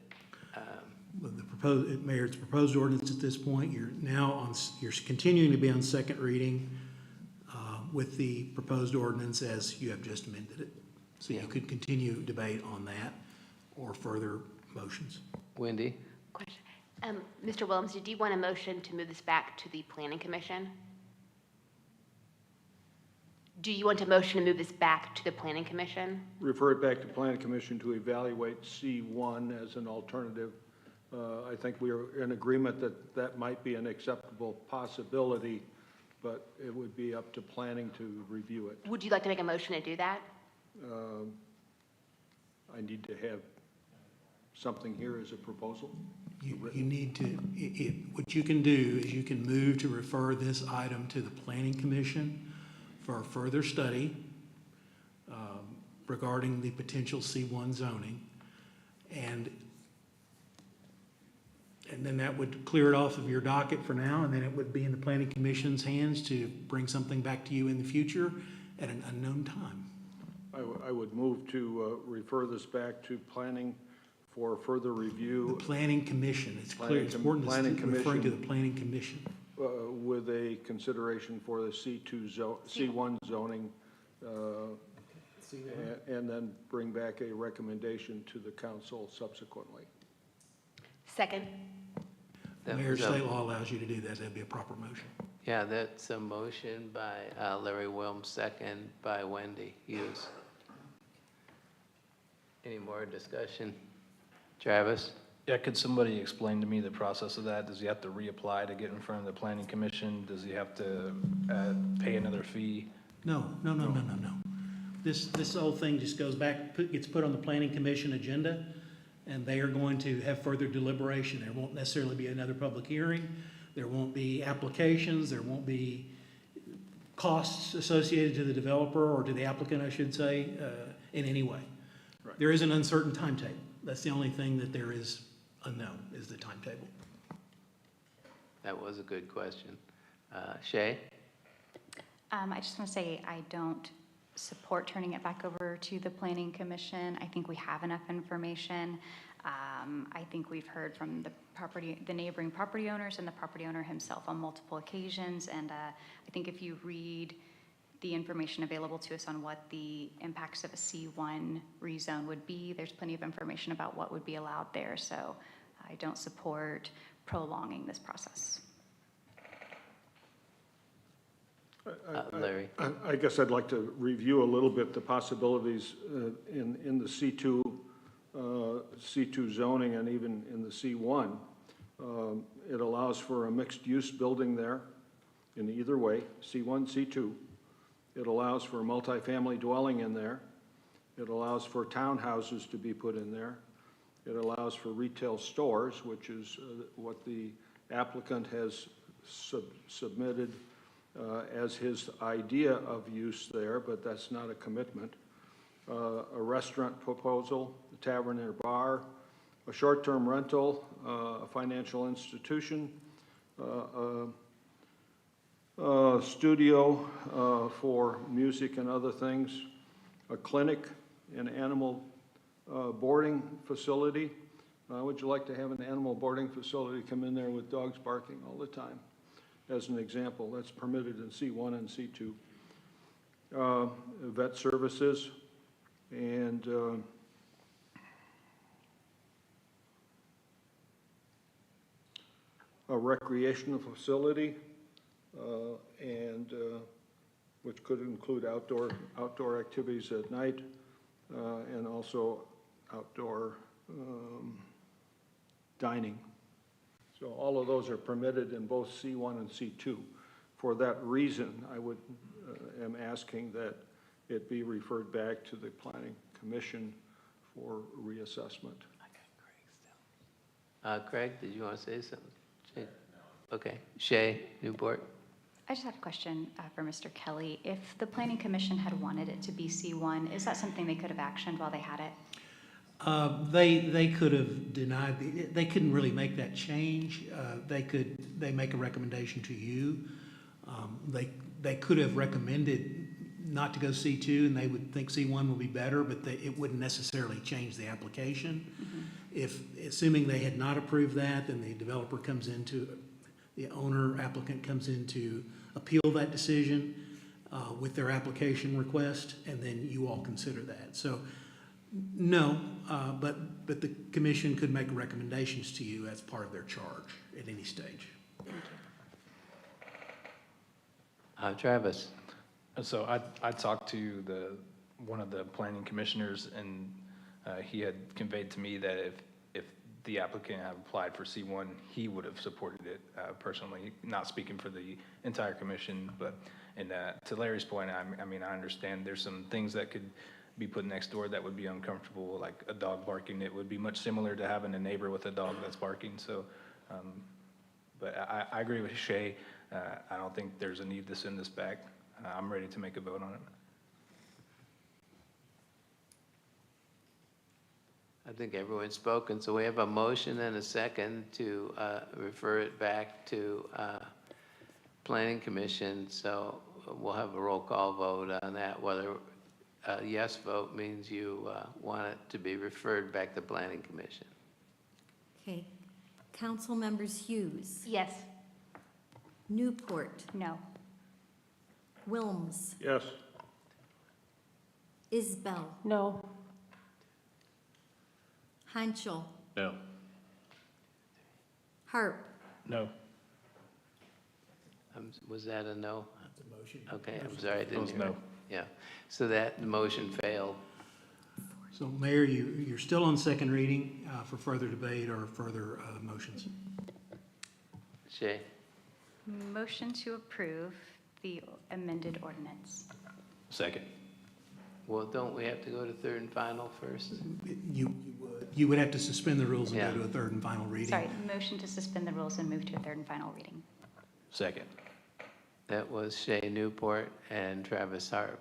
With the proposed, Mayor, it's proposed ordinance at this point. You're now on, you're continuing to be on second reading with the proposed ordinance as you have just amended it. So you could continue debate on that or further motions. Wendy? Question. Mr. Williams, did you want a motion to move this back to the Planning Commission? Do you want a motion to move this back to the Planning Commission? Refer it back to Planning Commission to evaluate C1 as an alternative I think we are in agreement that that might be an acceptable possibility, but it would be up to planning to review it. Would you like to make a motion to do that? I need to have something here as a proposal. You need to, what you can do is you can move to refer this item to the Planning Commission for further study regarding the potential C1 zoning. And then that would clear it off of your docket for now, and then it would be in the Planning Commission's hands to bring something back to you in the future at an unknown time. I would move to refer this back to planning for further review. The Planning Commission, it's clear, it's important to referring to the Planning Commission. With a consideration for the C1 zoning, and then bring back a recommendation to the council subsequently. Second. Mayor's state law allows you to do that. That'd be a proper motion. Yeah, that's a motion by Larry Wilms, second by Wendy Hughes. Any more discussion? Travis? Yeah, could somebody explain to me the process of that? Does he have to reapply to get in front of the planning commission? Does he have to pay another fee? No. This whole thing just goes back, gets put on the Planning Commission agenda, and they are going to have further deliberation. There won't necessarily be another public hearing. There won't be applications. There won't be costs associated to the developer or to the applicant, I should say, in any way. Right. There is an uncertain timetable. That's the only thing that there is unknown, is the timetable. That was a good question. Shay? I just want to say I don't support turning it back over to the Planning Commission. I think we have enough information. I think we've heard from the neighboring property owners and the property owner himself on multiple occasions. And I think if you read the information available to us on what the impacts of a C1 rezone would be, there's plenty of information about what would be allowed there. So I don't support prolonging this process. Larry? I guess I'd like to review a little bit the possibilities in the C2 zoning and even in the C1. It allows for a mixed-use building there in either way, C1, C2. It allows for a multifamily dwelling in there. It allows for townhouses to be put in there. It allows for retail stores, which is what the applicant has submitted as his idea of use there, but that's not a commitment. A restaurant proposal, a tavern or bar, a short-term rental, a financial institution, studio for music and other things, a clinic, an animal boarding facility. Would you like to have an animal boarding facility come in there with dogs barking all the time? As an example, that's permitted in C1 and C2. Vet services and a recreational facility, and which could include outdoor activities at night, and also outdoor dining. So all of those are permitted in both C1 and C2. For that reason, I am asking that it be referred back to the Planning Commission for reassessment. Craig, did you want to say something? Shay? Okay. Shay, Newport? I just have a question for Mr. Kelly. If the Planning Commission had wanted it to be C1, is that something they could have actioned while they had it? They could have denied, they couldn't really make that change. They make a recommendation to you. They could have recommended not to go C2, and they would think C1 would be better, but it wouldn't necessarily change the application. Mm-hmm. Assuming they had not approved that, then the owner applicant comes in to appeal that decision with their application request, and then you all consider that. So no, but the commission could make recommendations to you as part of their charge at any stage. Thank you. Travis? So I talked to one of the planning commissioners, and he had conveyed to me that if the applicant have applied for C1, he would have supported it personally, not speaking for the entire commission, but, and to Larry's point, I mean, I understand there's some things that could be put next door that would be uncomfortable, like a dog barking. It would be much similar to having a neighbor with a dog that's barking, so, but I agree with Shay. I don't think there's a need to send this back. I'm ready to make a vote on it. I think everyone's spoken, so we have a motion and a second to refer it back to Planning Commission. So we'll have a roll call vote on that. Whether a yes vote means you want it to be referred back to Planning Commission. Okay. Council members Hughes, Yes. Newport, No. Wilms, Yes. Isbell, No. Hanschel, No. Harp, No. Was that a no? The motion. Okay, I'm sorry, I didn't was hear. no. it. Yeah, so that motion failed. So Mayor, you're still on second reading for further debate or further motions. Shay? Motion to approve the amended ordinance. Second. Well, don't we have to go to third and final first? You would have to suspend the rules and Yeah. go to a third and final reading. Sorry, motion to suspend the rules and move to a third and final reading. Second. That was Shay Newport and Travis Harp.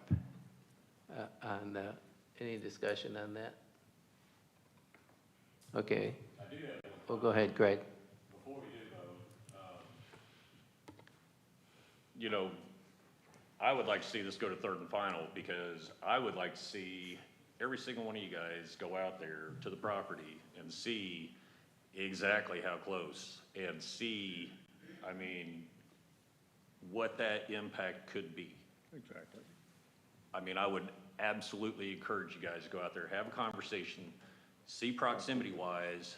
Any discussion on that? Okay. I do have, Well, go ahead, Greg. before we do vote, you know, I would like to see this go to third and final because I would like to see every single one of you guys go out there to the property and see exactly how close and see, I mean, what that impact could be. Exactly. I mean, I would absolutely encourage you guys to go out there, have a conversation, see proximity-wise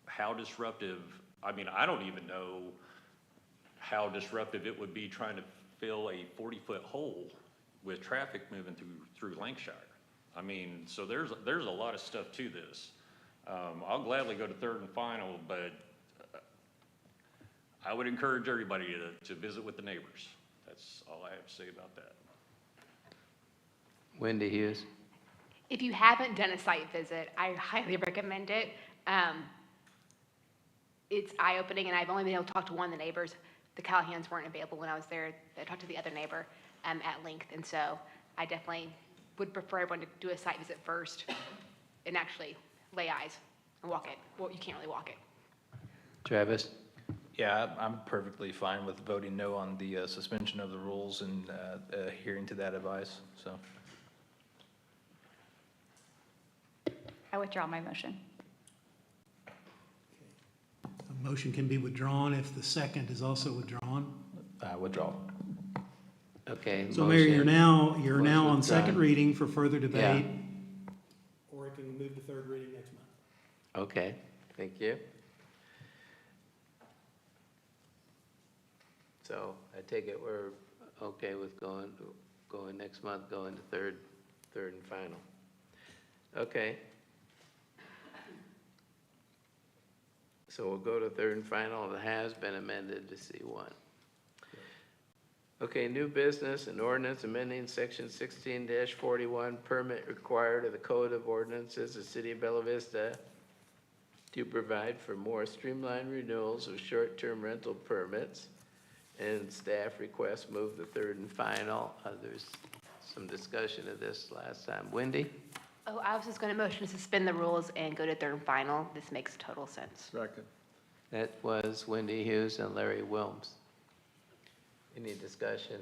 how disruptive, I mean, I don't even know how disruptive it would be trying to fill a 40-foot hole with traffic moving through Lancashire. I mean, so there's a lot of stuff to this. I'll gladly go to third and final, but I would encourage everybody to visit with the neighbors. That's all I have to say about that. Wendy Hughes? If you haven't done a site visit, I highly recommend it. It's eye-opening, and I've only been able to talk to one of the neighbors. The Callahans weren't available when I was there. I talked to the other neighbor at length, and so I definitely would prefer everyone to do a site visit first and actually lay eyes and walk it. Well, you can't really walk it. Travis? Yeah, I'm perfectly fine with voting no on the suspension of the rules and adhering to that advice, so. I withdraw my motion. A motion can be withdrawn if the second is also withdrawn. I withdraw. Okay. So Mayor, you're now was on withdrawn. second reading for further Yeah. debate. Or it can move to third reading next month. Okay, thank you. So I take it we're okay with going next month, going to third and final. Okay. So we'll go to third and final. It has been amended to C1. Okay, new business and ordinance amending section 16-41 permit required of the Code of Ordinances of the City of Bella Vista to provide for more streamlined renewals of short-term rental permits. And staff requests move to third and final. There's some discussion of this last time. Wendy? Oh, I was just going to motion to suspend the rules and go to third and final. This makes total sense. Second. That was Wendy Hughes and Larry Wilms. Any discussion?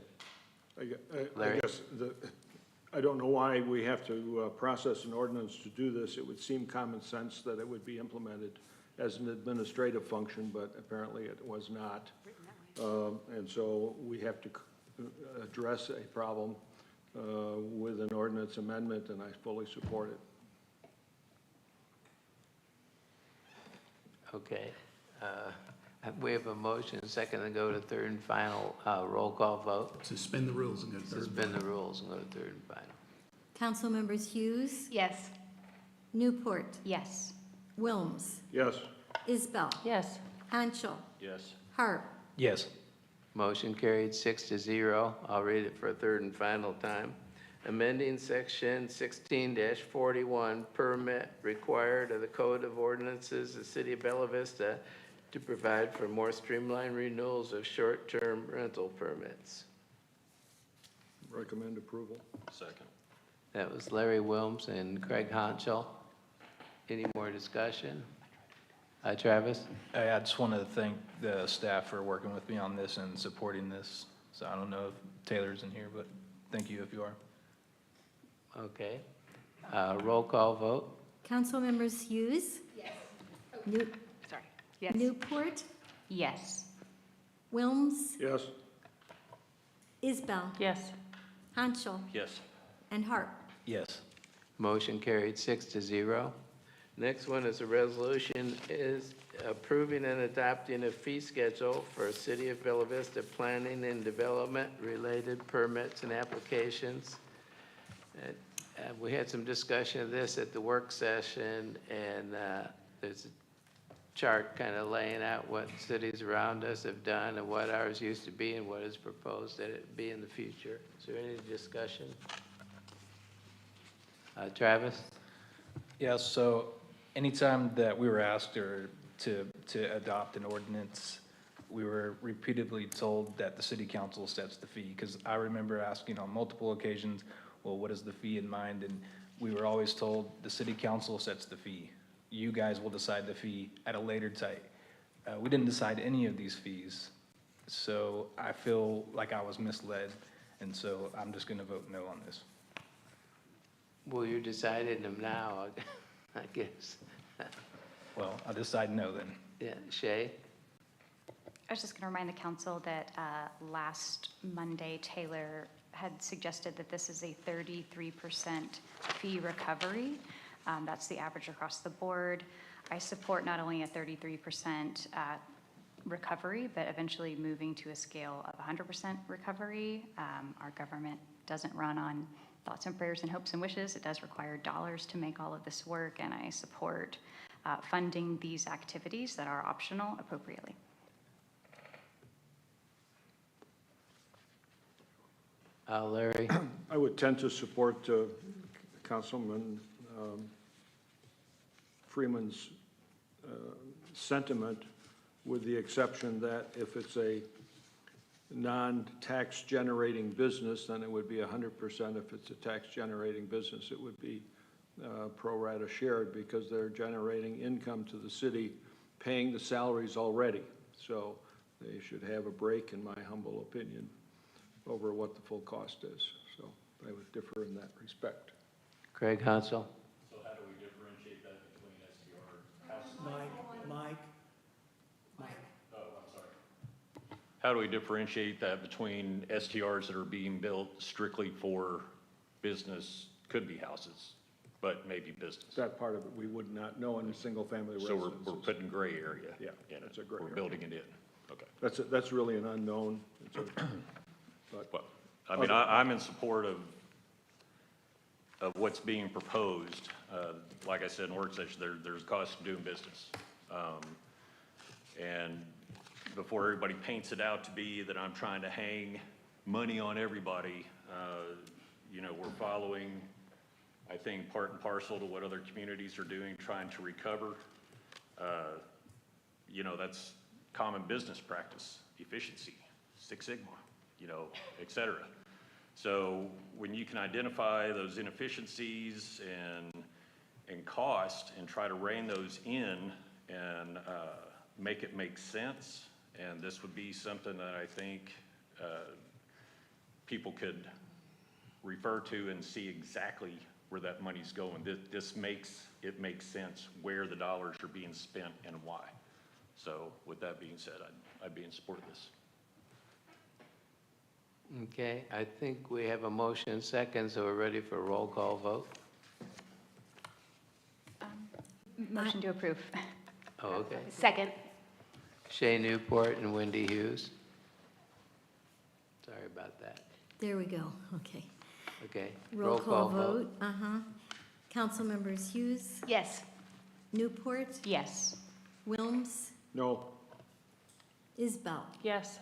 I Larry? guess, I don't know why we have to process an ordinance to do this. It would seem common sense that it would be implemented as an administrative function, but apparently it was not. And so we have to address a problem with an ordinance amendment, and I fully support it. Okay. We have a motion, second to go to third and final, roll call vote. Suspend the rules and go to third. Suspend the rules and go to third and final. Council members Hughes, Yes. Newport, Yes. Wilms, Yes. Isbell. Yes. Hanschel. Yes. Harp. Yes. Motion carried 6-0. I'll read it for a third and final time. Amending section 16-41, permit required of the Code of Ordinances of the City of Bella Vista to provide for more streamlined renewals of short-term rental permits. Recommend approval. Second. That was Larry Wilms and Craig Honchel. Any more discussion? Travis? I just want to thank the staff for working with me on this and supporting this. So I don't know if Taylor's in here, but thank you if you are. Okay. Roll call vote. Council members Hughes. Yes. Sorry. Yes. Newport. Yes. Wilms. Yes. Isbell. Yes. Hanschel. Yes. And Harp. Yes. Motion carried 6-0. Next one is a resolution is approving and adopting a fee schedule for City of Bella Vista planning and development related permits and applications. We had some discussion of this at the work session, and there's a chart kind of laying out what cities around us have done and what ours used to be and what is proposed that it be in the future. Is there any discussion? Travis? Yeah, so anytime that we were asked to adopt an ordinance, we were repeatedly told that the city council sets the fee. Because I remember asking on multiple occasions, well, what is the fee in mind? And we were always told the city council sets the fee. You guys will decide the fee at a later date. We didn't decide any of these fees. So I feel like I was misled. And so I'm just going to vote no on this. Well, you're deciding them now, I guess. Well, I'll decide no then. Yeah, Shay? I was just going to remind the council that last Monday, Taylor had suggested that this is a 33% fee recovery. That's the average across the board. I support not only a 33% recovery, but eventually moving to a scale of 100% recovery. Our government doesn't run on thoughts and prayers and hopes and wishes. It does require dollars to make all of this work, and I support funding these activities that are optional appropriately. Larry? I would tend to support Councilman Freeman's sentiment, with the exception that if it's a non-tax generating business, then it would be 100%. If it's a tax generating business, it would be pro rata shared, because they're generating income to the city, paying the salaries already. So they should have a break, in my humble opinion, over what the full cost is. So I would differ in that respect. Craig Hansel? So how do we differentiate that between STR houses? Mike. Oh, I'm sorry. How do we differentiate that between STRs that are being built strictly for business, could be houses, but maybe business? That part of it we would not know in a single-family residence. So we're putting gray area. Yeah, in it. that's a gray We're area. building it in. Okay. That's really an unknown. Well, I mean, I'm in support of what's being proposed. Like I said in work session, there's a cost of doing business. And before everybody paints it out to be that I'm trying to hang money on everybody, you know, we're following, I think, part and parcel to what other communities are doing, trying to recover. You know, that's common business practice, efficiency, Six Sigma, you know, et cetera. So when you can identify those inefficiencies and cost and try to rein those in and make it make sense, and this would be something that I think people could refer to and see exactly where that money's going. This makes sense where the dollars are being spent and why. So with that being said, I'd be in support of this. Okay, I think we have a motion and second, so we're ready for a roll call vote. Motion to approve. Oh, okay. Second. Shay Newport and Wendy Hughes. Sorry about that. There we go. Okay. Okay. Roll call vote. Council members Hughes. Yes. Newport. Yes. Wilms, No. Isbell, Yes.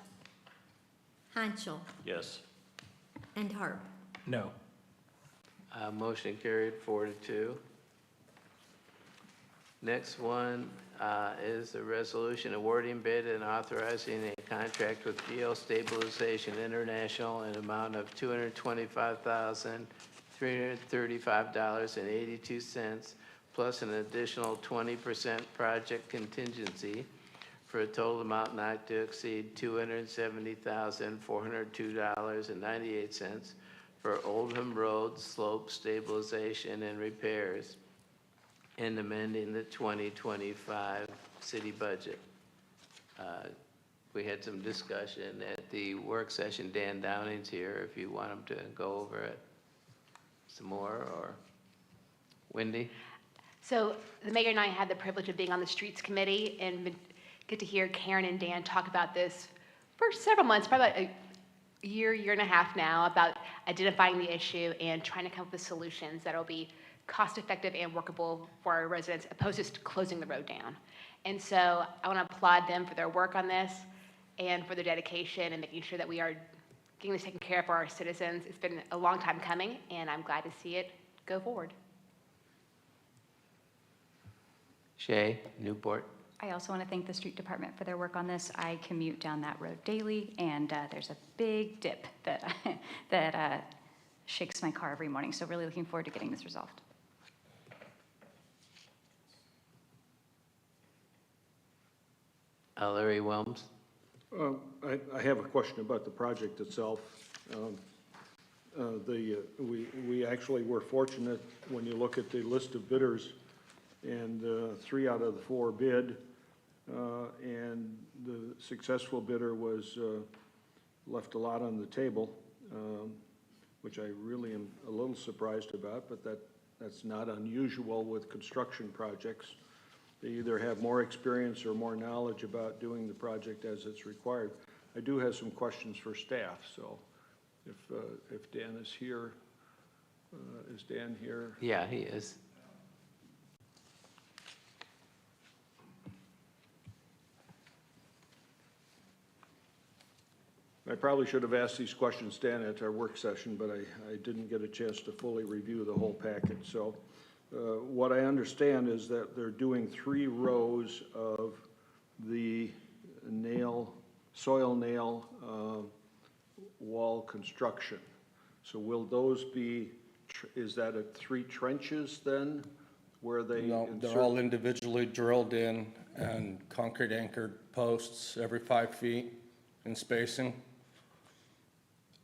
Hanschel, Yes. and Harp. No. Motion carried 4-2. Next one is a resolution awarding bid and authorizing a contract with Geo Stabilization International in amount of $225,335.82, plus an additional 20% project contingency for a total amount not to exceed $270,402.98 for Oldham Road slope stabilization and repairs, and amending the 2025 city budget. We had some discussion at the work session. Dan Downing's here if you want him to go over it some more, or Wendy? So the mayor and I had the privilege of being on the streets committee and get to hear Karen and Dan talk about this for several months, probably about a year and a half now, about identifying the issue and trying to come up with solutions that'll be cost-effective and workable for our residents, opposed to just closing the road down. And so I want to applaud them for their work on this and for their dedication and making sure that we are getting this taken care of for our citizens. It's been a long time coming, and I'm glad to see it go forward. Shay, Newport. I also want to thank the street department for their work on this. I commute down that road daily, and there's a big dip that, that shakes my car every morning. So really looking forward to getting this resolved. Larry Wilms. I have a question about the project itself. We actually were fortunate when you look at the list of bidders, and 3 out of the 4 bid, and the successful bidder was left a lot on the table, which I really am a little surprised about, but that's not unusual with construction projects. They either have more experience or more knowledge about doing the project as it's required. I do have some questions for staff, so if Dan is here, is Dan here? Yeah, he is. I probably should have asked these questions, Dan, at our work session, but I didn't get a chance to fully review the whole packet. So what I understand is that they're doing 3 rows of the soil nail wall construction. So will those be, is that at 3 trenches then, where they No, they're all individually drilled in and concrete anchored posts every 5 feet in spacing.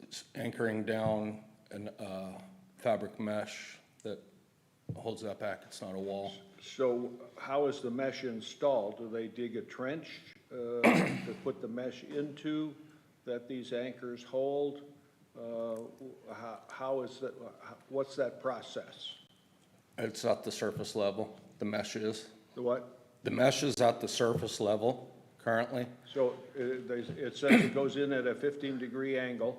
It's anchoring down a fabric mesh that holds that back. It's not a wall. So how is the mesh installed? Do they dig a trench to put the mesh into that these anchors hold? How is that, what's that process? It's at the surface level, the mesh is. The what? The mesh is at the surface level currently. So it says it goes in at a 15-degree angle.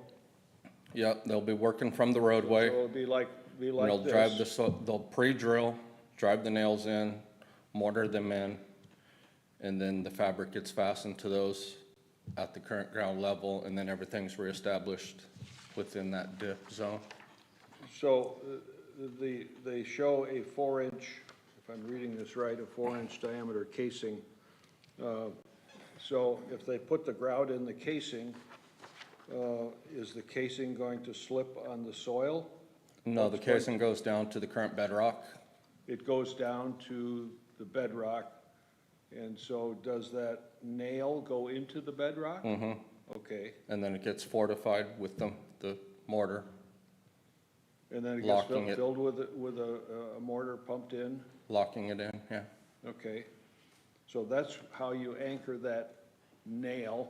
Yep, they'll be working from the roadway. So it'll be like And they'll drive this. they'll pre-drill, drive the nails in, mortar them in, and then the fabric gets fastened to those at the current ground level, and then everything's reestablished within that dip zone. So they show a 4-inch, if I'm reading this right, a 4-inch diameter casing. So if they put the grout in the casing, is the casing going to slip on the soil? No, the casing goes down to the current bedrock. It goes down to the bedrock, and so does that nail go into the bedrock? Mm-hmm. Okay, And then it gets fortified with the mortar. and then it gets Locking it. filled with a mortar pumped in? Locking it in, yeah. Okay, so that's how you anchor that nail,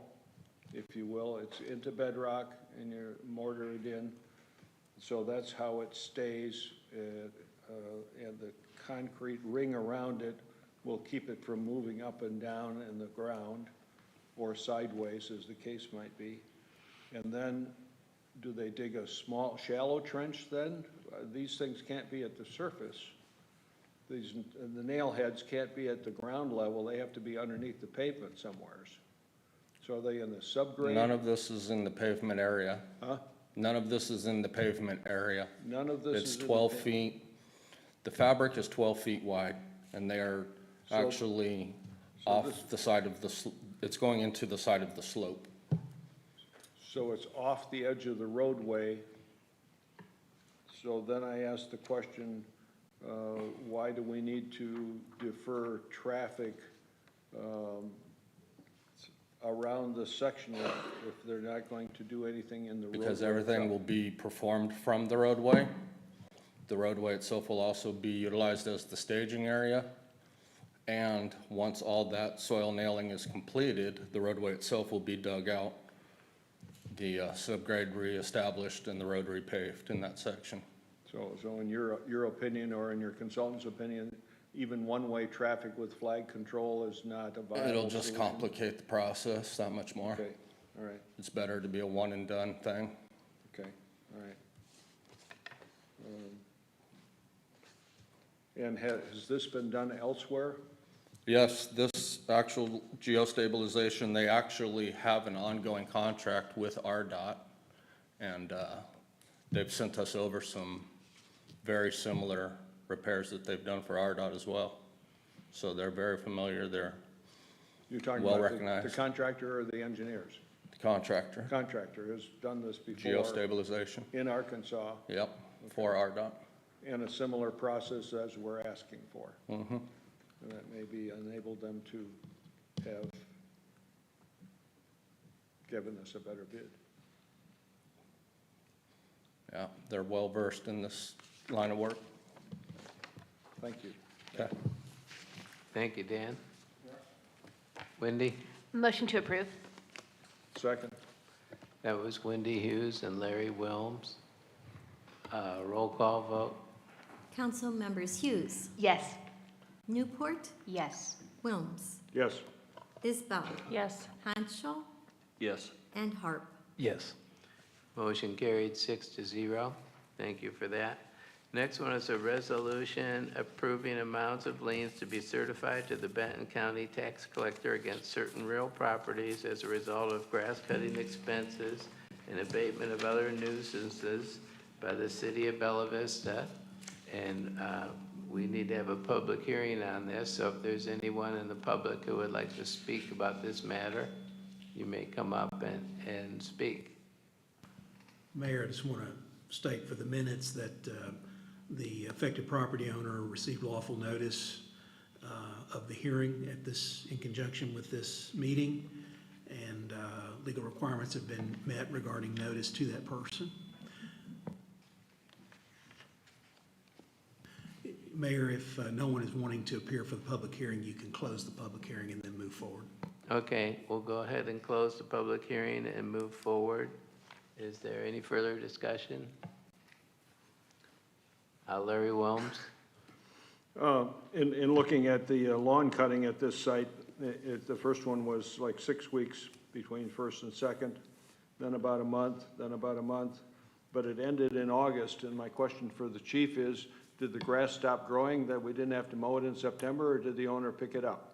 if you will. It's into bedrock and you mortar it in. So that's how it stays, and the concrete ring around it will keep it from moving up and down in the ground, or sideways, as the case might be. And then, do they dig a small, shallow trench then? These things can't be at the surface. the nail heads can't be at the ground level, they have to be underneath the pavement somewheres. So are they in the subgrade? None of this is in the pavement area. Huh? None of this is in the pavement area. None of this is It's in the 12 pavement. feet, the fabric is 12 feet wide, and they are So- actually so off this- the side of it's going into the side of the slope. So it's off the edge of the roadway. So then I ask the question, why do we need to defer traffic around this section if they're not going to do anything in the roadway? Because everything will be performed from the roadway. The roadway itself will also be utilized as the staging area. And once all that soil nailing is completed, the roadway itself will be dug out, the subgrade reestablished, and the road repaved in that section. So in your opinion, or in your consultant's opinion, even one-way traffic with flag control is not a viable It'll just solution? complicate the process that much more. Okay, all right, It's better to be a one and done thing. okay, all right. And has this been done elsewhere? Yes, this actual geostabilization, they actually have an ongoing contract with RDOT, and they've sent us over some very similar repairs that they've done for RDOT as well. So they're very familiar, they're You're talking well about the recognized. contractor or the engineers? The contractor, Contractor has done this before. geostabilization, In Arkansas, yep, for RDOT. in a similar process as we're asking for. Mm-hmm. And that maybe enabled them to have given us a better bid. Yeah, they're well versed in this line of work. Thank you. Okay. Thank you, Dan. Wendy? Motion to approve. Second? That was Wendy Hughes and Larry Wilms. Roll call vote? Council members Hughes, Yes. Newport, Yes. Wilms, Yes. Isbell, Yes. Hanschel, Yes. and Harp. Yes. Motion carried 6-0. Thank you for that. Next one is a resolution approving amounts of liens to be certified to the Benton County Tax Collector against certain real properties as a result of grass cutting expenses and abatement of other nuisances by the city of Bella Vista. And we need to have a public hearing on this, so if there's anyone in the public who would like to speak about this matter, you may come up and speak. Mayor, I just want to state for the minutes that the affected property owner received lawful notice of the hearing at this, in conjunction with this meeting, and legal requirements have been met regarding notice to that person. Mayor, if no one is wanting to appear for the public hearing, you can close the public hearing and then move forward. Okay, we'll go ahead and close the public hearing and move forward. Is there any further discussion? Larry Wilms? In looking at the lawn cutting at this site, the first one was like 6 weeks between first and second, then about a month, but it ended in August. And my question for the chief is, did the grass stop growing that we didn't have to mow it in September, or did the owner pick it up?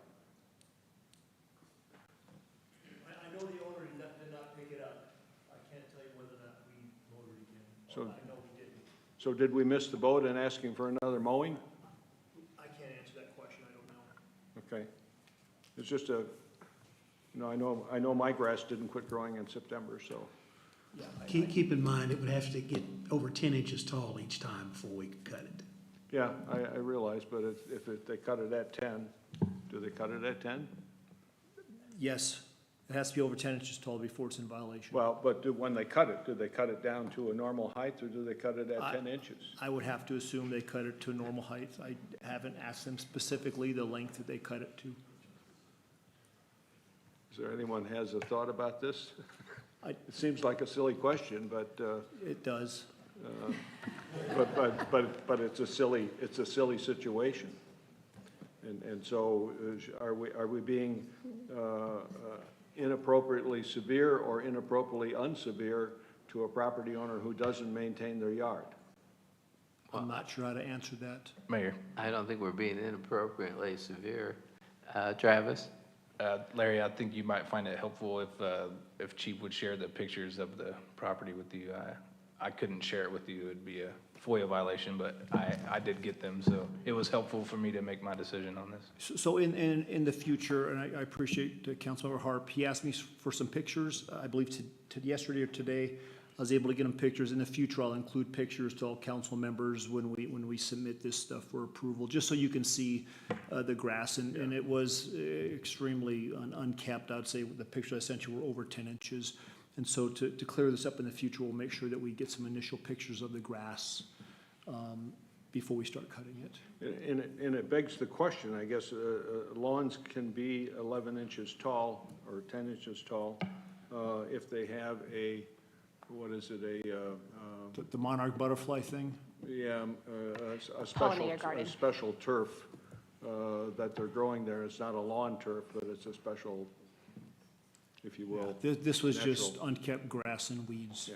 I know the owner did not pick it up. I can't tell you whether or not we mowed it again. So- I know we didn't. So did we miss the boat in asking for another mowing? I can't answer that question, I don't know. Okay. It's just I know my grass didn't quit growing in September, so. Keep in mind, it would have to get over 10 inches tall each time before we could cut it. Yeah, I realize, but if they cut it at 10, do they cut it at 10? Yes, it has to be over 10 inches tall before it's in violation. Well, but when they cut it, do they cut it down to a normal height, or do they cut it at 10 inches? I would have to assume they cut it to a normal height. I haven't asked them specifically the length that they cut it to. Is there anyone has a thought about this? I- It seems like a silly question, but, It does. but it's a silly situation. And so are we being inappropriately severe or inappropriately unsevere to a property owner who doesn't maintain their yard? I'm not sure how to answer that. Mayor. I don't think we're being inappropriately severe. Travis? Larry, I think you might find it helpful if Chief would share the pictures of the property with you. I couldn't share it with you. It'd be a FOIA violation, but I did get them, so it was helpful for me to make my decision on this. So in the future, and I appreciate Councilmember Harp, he asked me for some pictures, I believe to yesterday or today. I was able to get him pictures. In the future, I'll include pictures to all council members when we submit this stuff for approval, just so you can see the grass. And it was extremely unkept. I'd say the pictures I sent you were over 10 inches. And so to clear this up in the future, we'll make sure that we get some initial pictures of the grass before we start cutting it. And it begs the question, I guess, lawns can be 11 inches tall or 10 inches tall if they have a, what is it, The monarch butterfly thing? yeah, a Pollinator special turf that they're growing there. It's not a lawn turf, but it's a special, if you will. This was just natural. unkept grass and weeds. Yeah.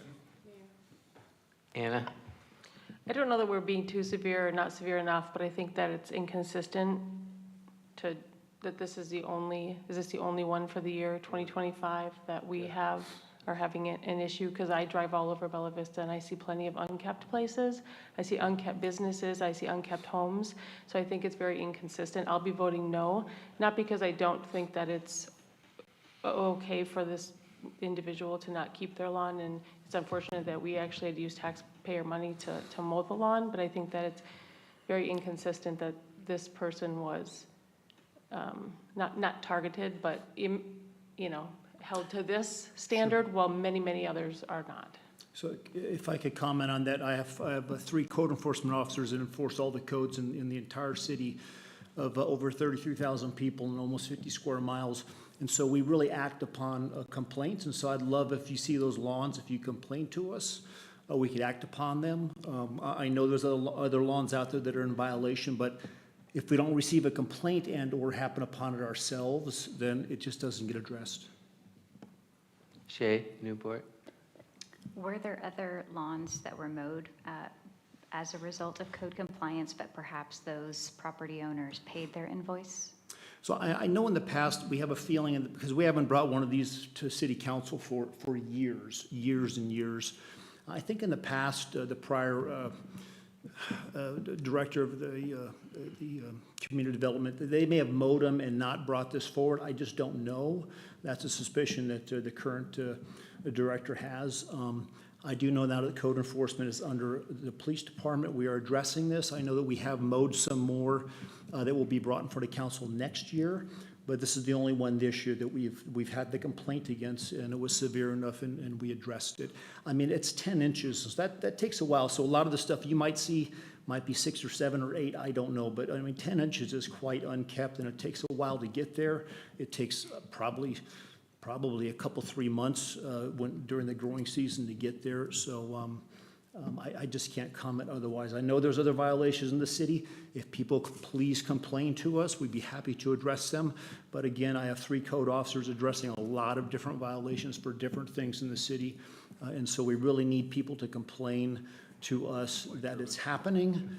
Anna? I don't know that we're being too severe or not severe enough, but I think that it's inconsistent that this is the only one for the year 2025 that we are having an issue? Because I drive all over Bella Vista and I see plenty of unkept places. I see unkept businesses, I see unkept homes. So I think it's very inconsistent. I'll be voting no, not because I don't think that it's okay for this individual to not keep their lawn, and it's unfortunate that we actually had to use taxpayer money to mow the lawn, but I think that it's very inconsistent that this person was not targeted, but held to this standard, while many others are not. So if I could comment on that, I have 3 code enforcement officers that enforce all the codes in the entire city of over 33,000 people and almost 50 square miles. And so we really act upon complaints. And so I'd love if you see those lawns, if you complain to us, we could act upon them. I know there's other lawns out there that are in violation, but if we don't receive a complaint and or happen upon it ourselves, then it just doesn't get addressed. Shay, Newport? Were there other lawns that were mowed as a result of code compliance, but perhaps those property owners paid their invoice? So I know in the past, we have a feeling, because we haven't brought one of these to city council for years and years. I think in the past, the prior director of the community development, they may have mowed them and not brought this forward. I just don't know. That's a suspicion that the current director has. I do know now that code enforcement is under the police department. We are addressing this. I know that we have mowed some more that will be brought in front of council next year, but this is the only one this year that we've had the complaint against, and it was severe enough, and we addressed it. I mean, it's 10 inches, so that takes a while. So a lot of the stuff you might see might be 6 or 7 or 8, I don't know, but I mean, 10 inches is quite unkept, and it takes a while to get there. It takes probably a couple, 3 months during the growing season to get there. So I just can't comment otherwise. I know there's other violations in the city. If people please complain to us, we'd be happy to address them. But again, I have 3 code officers addressing a lot of different violations for different things in the city. And so we really need people to complain to us that it's happening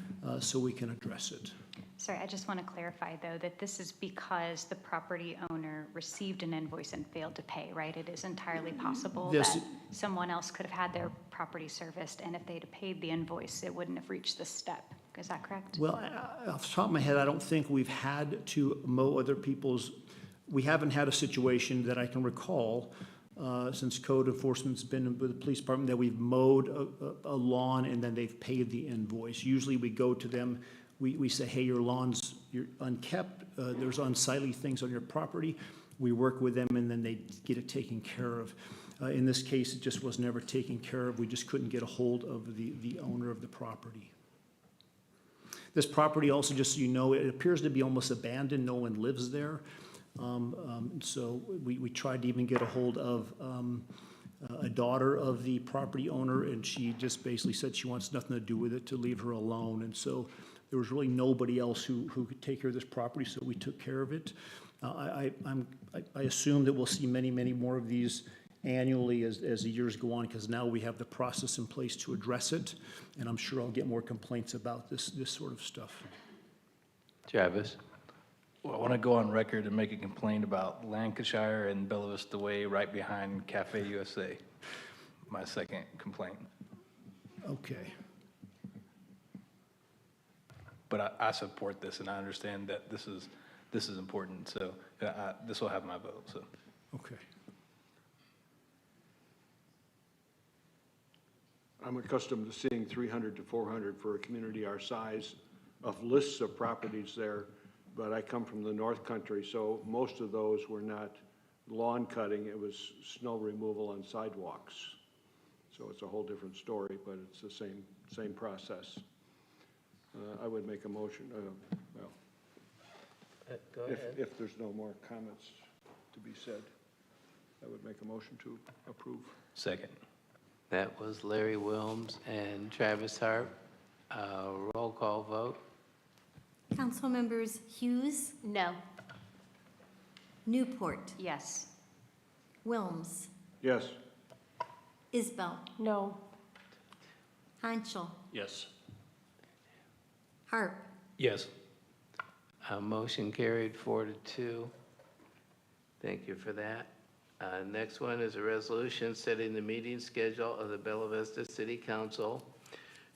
so we can address it. Sorry, I just want to clarify, though, that this is because the property owner received an invoice and failed to pay, right? It is entirely possible that someone else could have had their property serviced, and if they'd have paid the invoice, it wouldn't have reached this step. Is that correct? Well, off the top of my head, I don't think we've had to mow other people's. We haven't had a situation that I can recall since code enforcement's been with the police department that we've mowed a lawn and then they've paid the invoice. Usually we go to them. We say, hey, you're unkept, there's unsightly things on your property. We work with them and then they get it taken care of. In this case, it just was never taken care of. We just couldn't get a hold of the owner of the property. This property also, just so you know, it appears to be almost abandoned. No one lives there. So we tried to even get a hold of a daughter of the property owner, and she just basically said she wants nothing to do with it, to leave her alone. And so there was really nobody else who could take care of this property, so we took care of it. I assume that we'll see many more of these annually as the years go on, because now we have the process in place to address it, and I'm sure I'll get more complaints about this sort of stuff. Travis? Well, I want to go on record and make a complaint about Lancashire and Bella Vista Way right behind Cafe USA. My second complaint. Okay. But I support this, and I understand that this is important, so this will have my vote, so. Okay. I'm accustomed to seeing 300 to 400 for a community our size of lists of properties there, but I come from the North Country, so most of those were not lawn cutting, it was snow removal on sidewalks. So it's a whole different story, but it's the same process. I would make a motion, well, Go ahead. if there's no more comments to be said, I would make a motion to approve. Second. That was Larry Wilms and Travis Harp. Roll call vote. Council members Hughes, No. Newport, Yes. Wilms, Yes. Isbell, No. Hanschel, Yes. Harp. Yes. Motion carried 4-2. Thank you for that. Next one is a resolution setting the meeting schedule of the Bella Vista City Council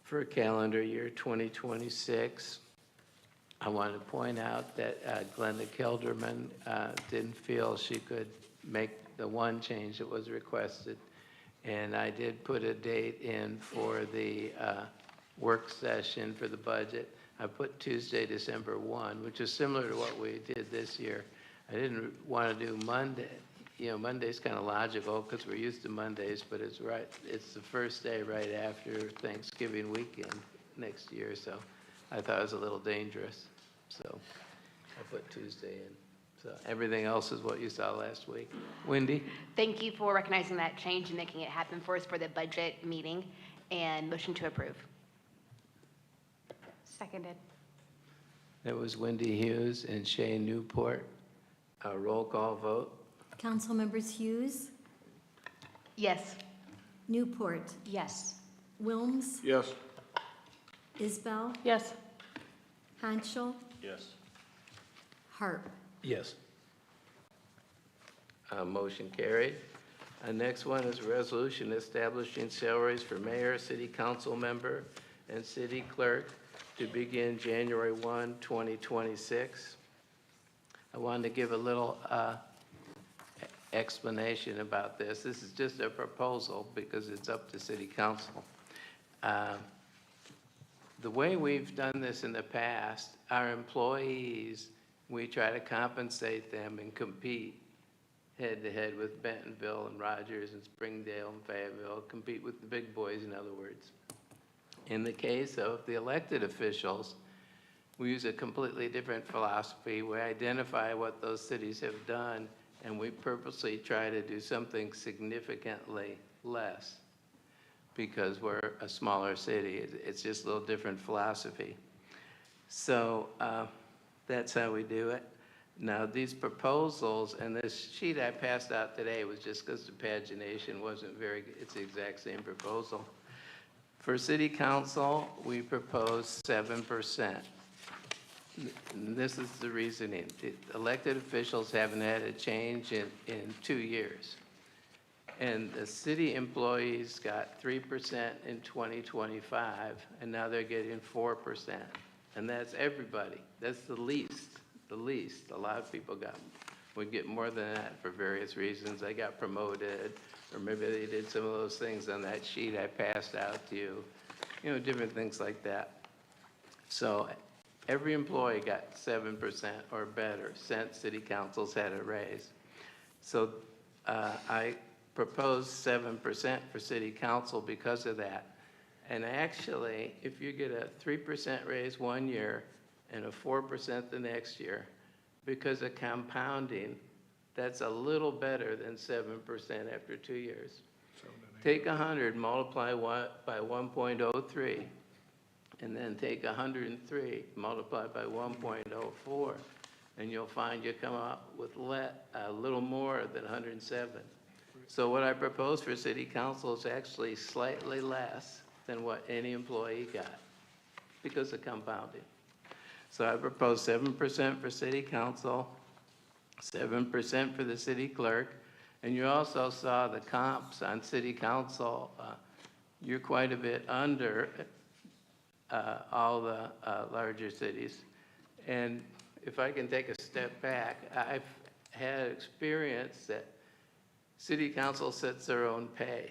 for calendar year 2026. I want to point out that Glenda Kelderman didn't feel she could make the one change that was requested. And I did put a date in for the work session for the budget. I put Tuesday, December 1, which is similar to what we did this year. I didn't want to do Monday. You know, Monday's kind of logical because we're used to Mondays, but it's the first day right after Thanksgiving weekend next year, so I thought it was a little dangerous. So I put Tuesday in. So everything else is what you saw last week. Wendy? Thank you for recognizing that change and making it happen for us for the budget meeting, and motion to approve. Seconded. That was Wendy Hughes and Shay Newport. A roll call vote. Council members Hughes, Yes. Newport, Yes. Wilms, Yes. Isbell, Yes. Hanschel, Yes. Harp. Yes. Motion carried. Next one is a resolution establishing salaries for mayor, city council member, and city clerk to begin January 1, 2026. I wanted to give a little explanation about this. This is just a proposal because it's up to city council. The way we've done this in the past, our employees, we try to compensate them and compete head-to-head with Bentonville and Rogers and Springdale and Fayetteville, compete with the big boys, in other words. In the case of the elected officials, we use a completely different philosophy. We identify what those cities have done, and we purposely try to do something significantly less because we're a smaller city. It's just a little different philosophy. So that's how we do it. Now, these proposals, and this sheet I passed out today was just because the pagination wasn't very good. It's the exact same proposal. For city council, we propose 7%. And this is the reasoning. The elected officials haven't had a change in 2 years. And the city employees got 3% in 2025, and now they're getting 4%. And that's everybody. That's the least. A lot of people would get more than that for various reasons. They got promoted, or maybe they did some of those things on that sheet I passed out to you. You know, different things like that. So every employee got 7% or better since city councils had a raise. So I proposed 7% for city council because of that. And actually, if you get a 3% raise 1 year and a 4% the next year, because of compounding, that's a little better than 7% after 2 years. Take 100, multiply by 1.03, and then take 103, multiply by 1.04, and you'll find you come up with a little more than 107. So what I propose for city council is actually slightly less than what any employee got because of compounding. So I propose 7% for city council, 7% for the city clerk, and you also saw the comps on city council. You're quite a bit under all the larger cities. And if I can take a step back, I've had experience that city council sets their own pay.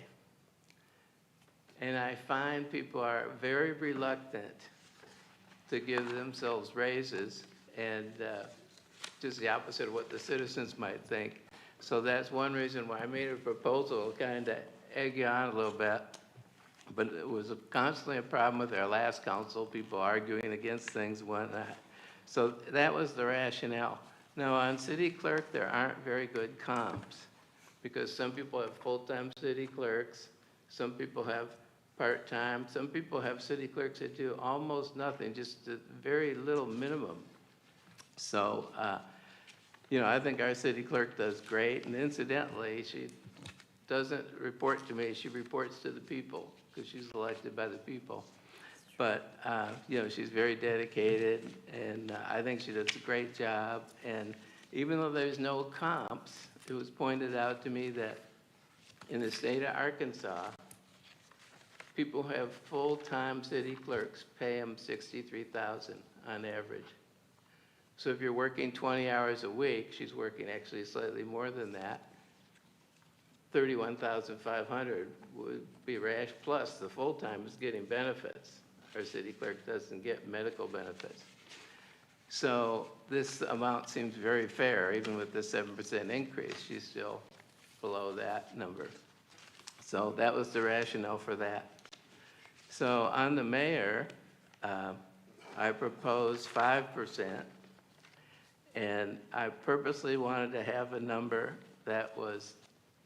And I find people are very reluctant to give themselves raises, and just the opposite of what the citizens might think. So that's one reason why I made a proposal, kind of egg you on a little bit. But it was constantly a problem with our last council, people arguing against things and whatnot. So that was the rationale. Now, on city clerk, there aren't very good comps, because some people have full-time city clerks, some people have part-time, some people have city clerks that do almost nothing, just a very little minimum. So, you know, I think our city clerk does great, and incidentally, she doesn't report to me, she reports to the people, because she's elected by the people. But, you know, she's very dedicated, and I think she does a great job. And even though there's no comps, it was pointed out to me that in the state of Arkansas, people who have full-time city clerks, pay them $63,000 on average. So if you're working 20 hours a week, she's working actually slightly more than that, $31,500 would be rash, plus the full-time is getting benefits. Our city clerk doesn't get medical benefits. So this amount seems very fair, even with the 7% increase, she's still below that number. So that was the rationale for that. So on the mayor, I proposed 5%, and I purposely wanted to have a number that was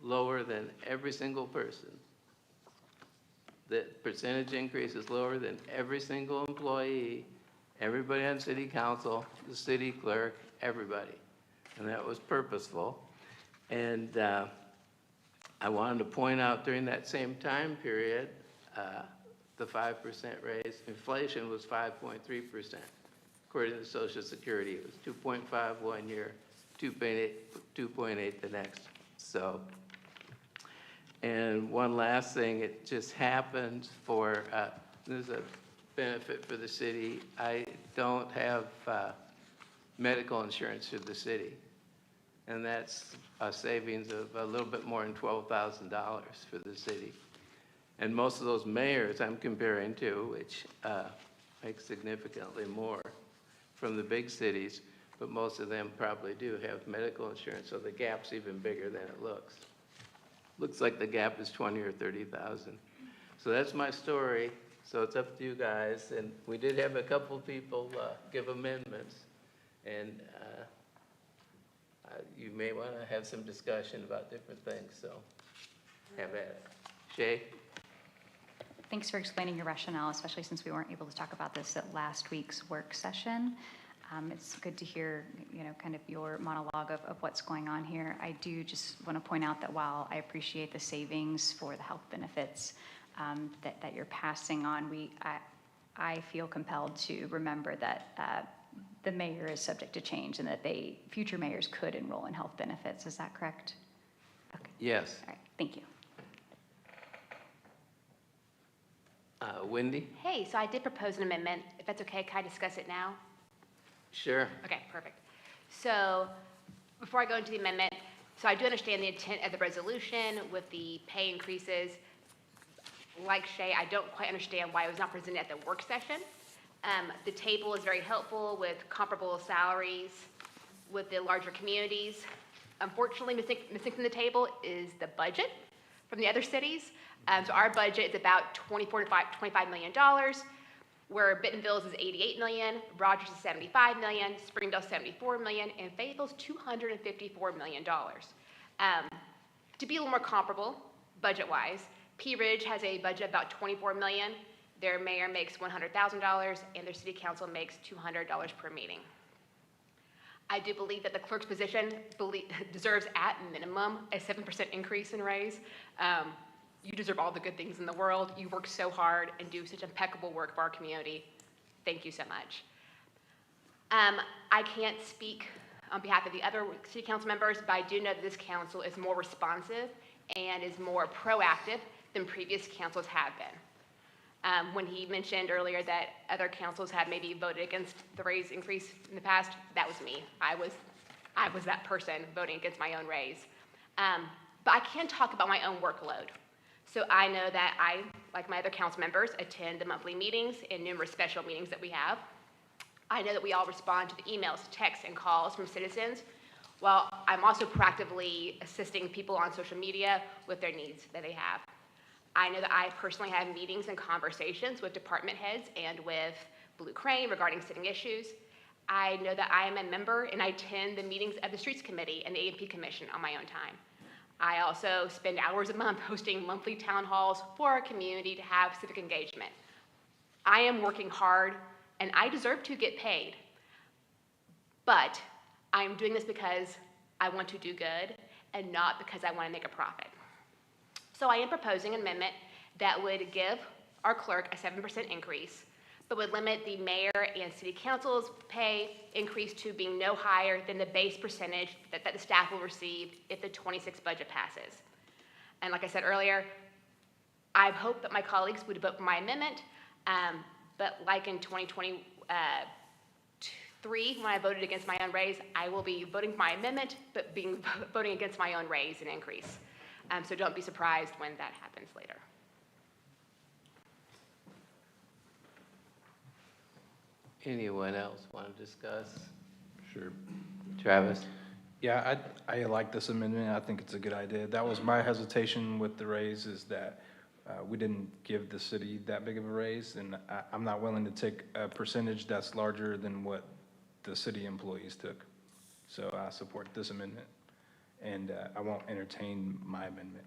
lower than every single person. The percentage increase is lower than every single employee, everybody on city council, the city clerk, everybody. And that was purposeful. And I wanted to point out during that same time period, the 5% raise, inflation was 5.3%. According to Social Security, it was 2.5 one year, 2.8 the next. So, and one last thing, it just happened for, there's a benefit for the city. I don't have medical insurance through the city. And that's a savings of a little bit more than $12,000 for the city. And most of those mayors I'm comparing to, which make significantly more from the big cities, but most of them probably do have medical insurance, so the gap's even bigger than it looks. Looks like the gap is 20 or 30,000. So that's my story. So it's up to you guys. And we did have a couple people give amendments, and you may want to have some discussion about different things. So have at it. Shay? Thanks for explaining your rationale, especially since we weren't able to talk about this at last week's work session. It's good to hear, you know, kind of your monologue of what's going on here. I do just want to point out that while I appreciate the savings for the health benefits that you're passing on, I feel compelled to remember that the mayor is subject to change and that future mayors could enroll in health benefits. Is that correct? Okay. Yes. All right. Thank you. Wendy? Hey, so I did propose an amendment. If that's okay, can I discuss it now? Sure. Okay, perfect. So before I go into the amendment, so I do understand the intent of the resolution with the pay increases. Like Shay, I don't quite understand why it was not presented at the work session. The table is very helpful with comparable salaries with the larger communities. Unfortunately, missing from the table is the budget from the other cities. So our budget is about $25 million, where Bentonville's is $88 million, Rogers is $75 million, Springdale's $74 million, and Fayetteville's $254 million. To be a little more comparable, budget-wise, Pea Ridge has a budget of about $24 million. Their mayor makes $100,000, and their city council makes $200 per meeting. I do believe that the clerk's position deserves at minimum a 7% increase in raise. You deserve all the good things in the world. You work so hard and do such impeccable work for our community. Thank you so much. I can't speak on behalf of the other city council members, but I do know that this council is more responsive and is more proactive than previous councils have been. When he mentioned earlier that other councils had maybe voted against the raise increase in the past, that was me. I was that person voting against my own raise. But I can talk about my own workload. So I know that I, like my other council members, attend the monthly meetings and numerous special meetings that we have. I know that we all respond to the emails, texts, and calls from citizens. Well, I'm also proactively assisting people on social media with their needs that they have. I know that I personally have meetings and conversations with department heads and with Blue Crane regarding city issues. I know that I am a member and I attend the meetings of the Streets Committee and the A&P Commission on my own time. I also spend hours a month hosting monthly town halls for our community to have civic engagement. I am working hard and I deserve to get paid, but I'm doing this because I want to do good and not because I want to make a profit. So I am proposing an amendment that would give our clerk a 7% increase, but would limit the mayor and city council's pay increase to being no higher than the base percentage that the staff will receive if the 26 budget passes. And like I said earlier, I hope that my colleagues would vote for my amendment, but like in 2023, when I voted against my own raise, I will be voting for my amendment, but voting against my own raise and increase. So don't be surprised when that happens later. Anyone else want to discuss? Sure. Travis? Yeah, I like this amendment. I think it's a good idea. That was my hesitation with the raise, is that we didn't give the city that big of a raise, and I'm not willing to take a percentage that's larger than what the city employees took. So I support this amendment, and I won't entertain my amendment.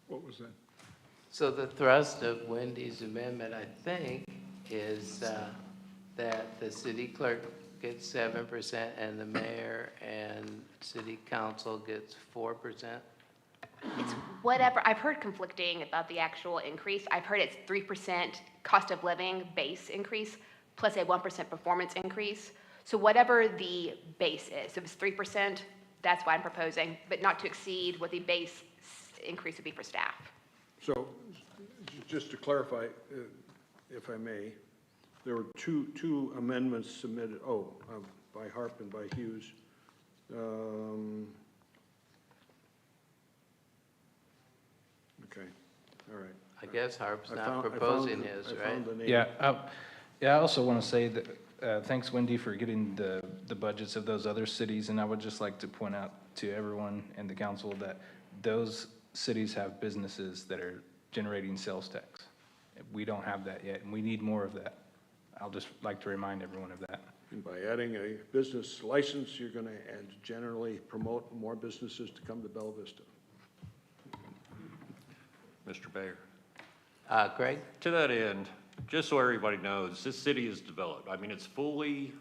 What was that? So the thrust of Wendy's amendment, I think, is that the city clerk gets 7% and the mayor and city council gets 4%? It's whatever. I've heard conflicting about the actual increase. I've heard it's 3% cost of living base increase plus a 1% performance increase. So whatever the base is, if it's 3%, that's what I'm proposing, but not to exceed what the base increase would be for staff. So, just to clarify, if I may, there were two amendments submitted, by Harp and by Hughes. Okay, all right. I guess Harp's I not found proposing his, I right? found the name. Yeah, I also want to say that, thanks Wendy for getting the budgets of those other cities, and I would just like to point out to everyone in the council that those cities have businesses that are generating sales tax. We don't have that yet, and we need more of that. I'll just like to remind everyone of that. And by adding a business license, you're going to generally promote more businesses to come to Bella Vista. Mr. Mayor. Craig? To that end, just so everybody knows, this city is developed. I mean, it's fully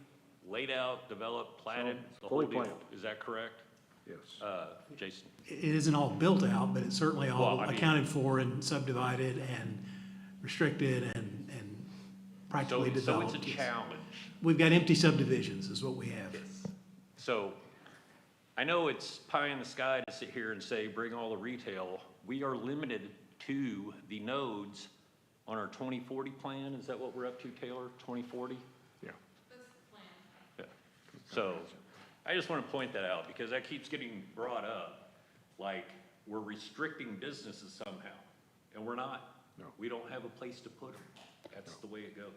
laid out, developed, platted, the whole fully deal. planned. Is that correct? Yes. Jason? It isn't all built out, but it's certainly all Well, I mean- accounted for and subdivided and restricted and practically So developed. it's a yes. challenge. We've got empty subdivisions is what we have. So I know it's pie in the sky to sit here and say, bring all the retail. We are limited to the nodes on our 2040 plan. Is that what we're up to, Taylor? 2040? Yeah. Yeah. So I just want to point that out because that keeps getting brought up, like we're restricting businesses somehow, and we're not. No. We don't have a place to put them. That's the way it goes.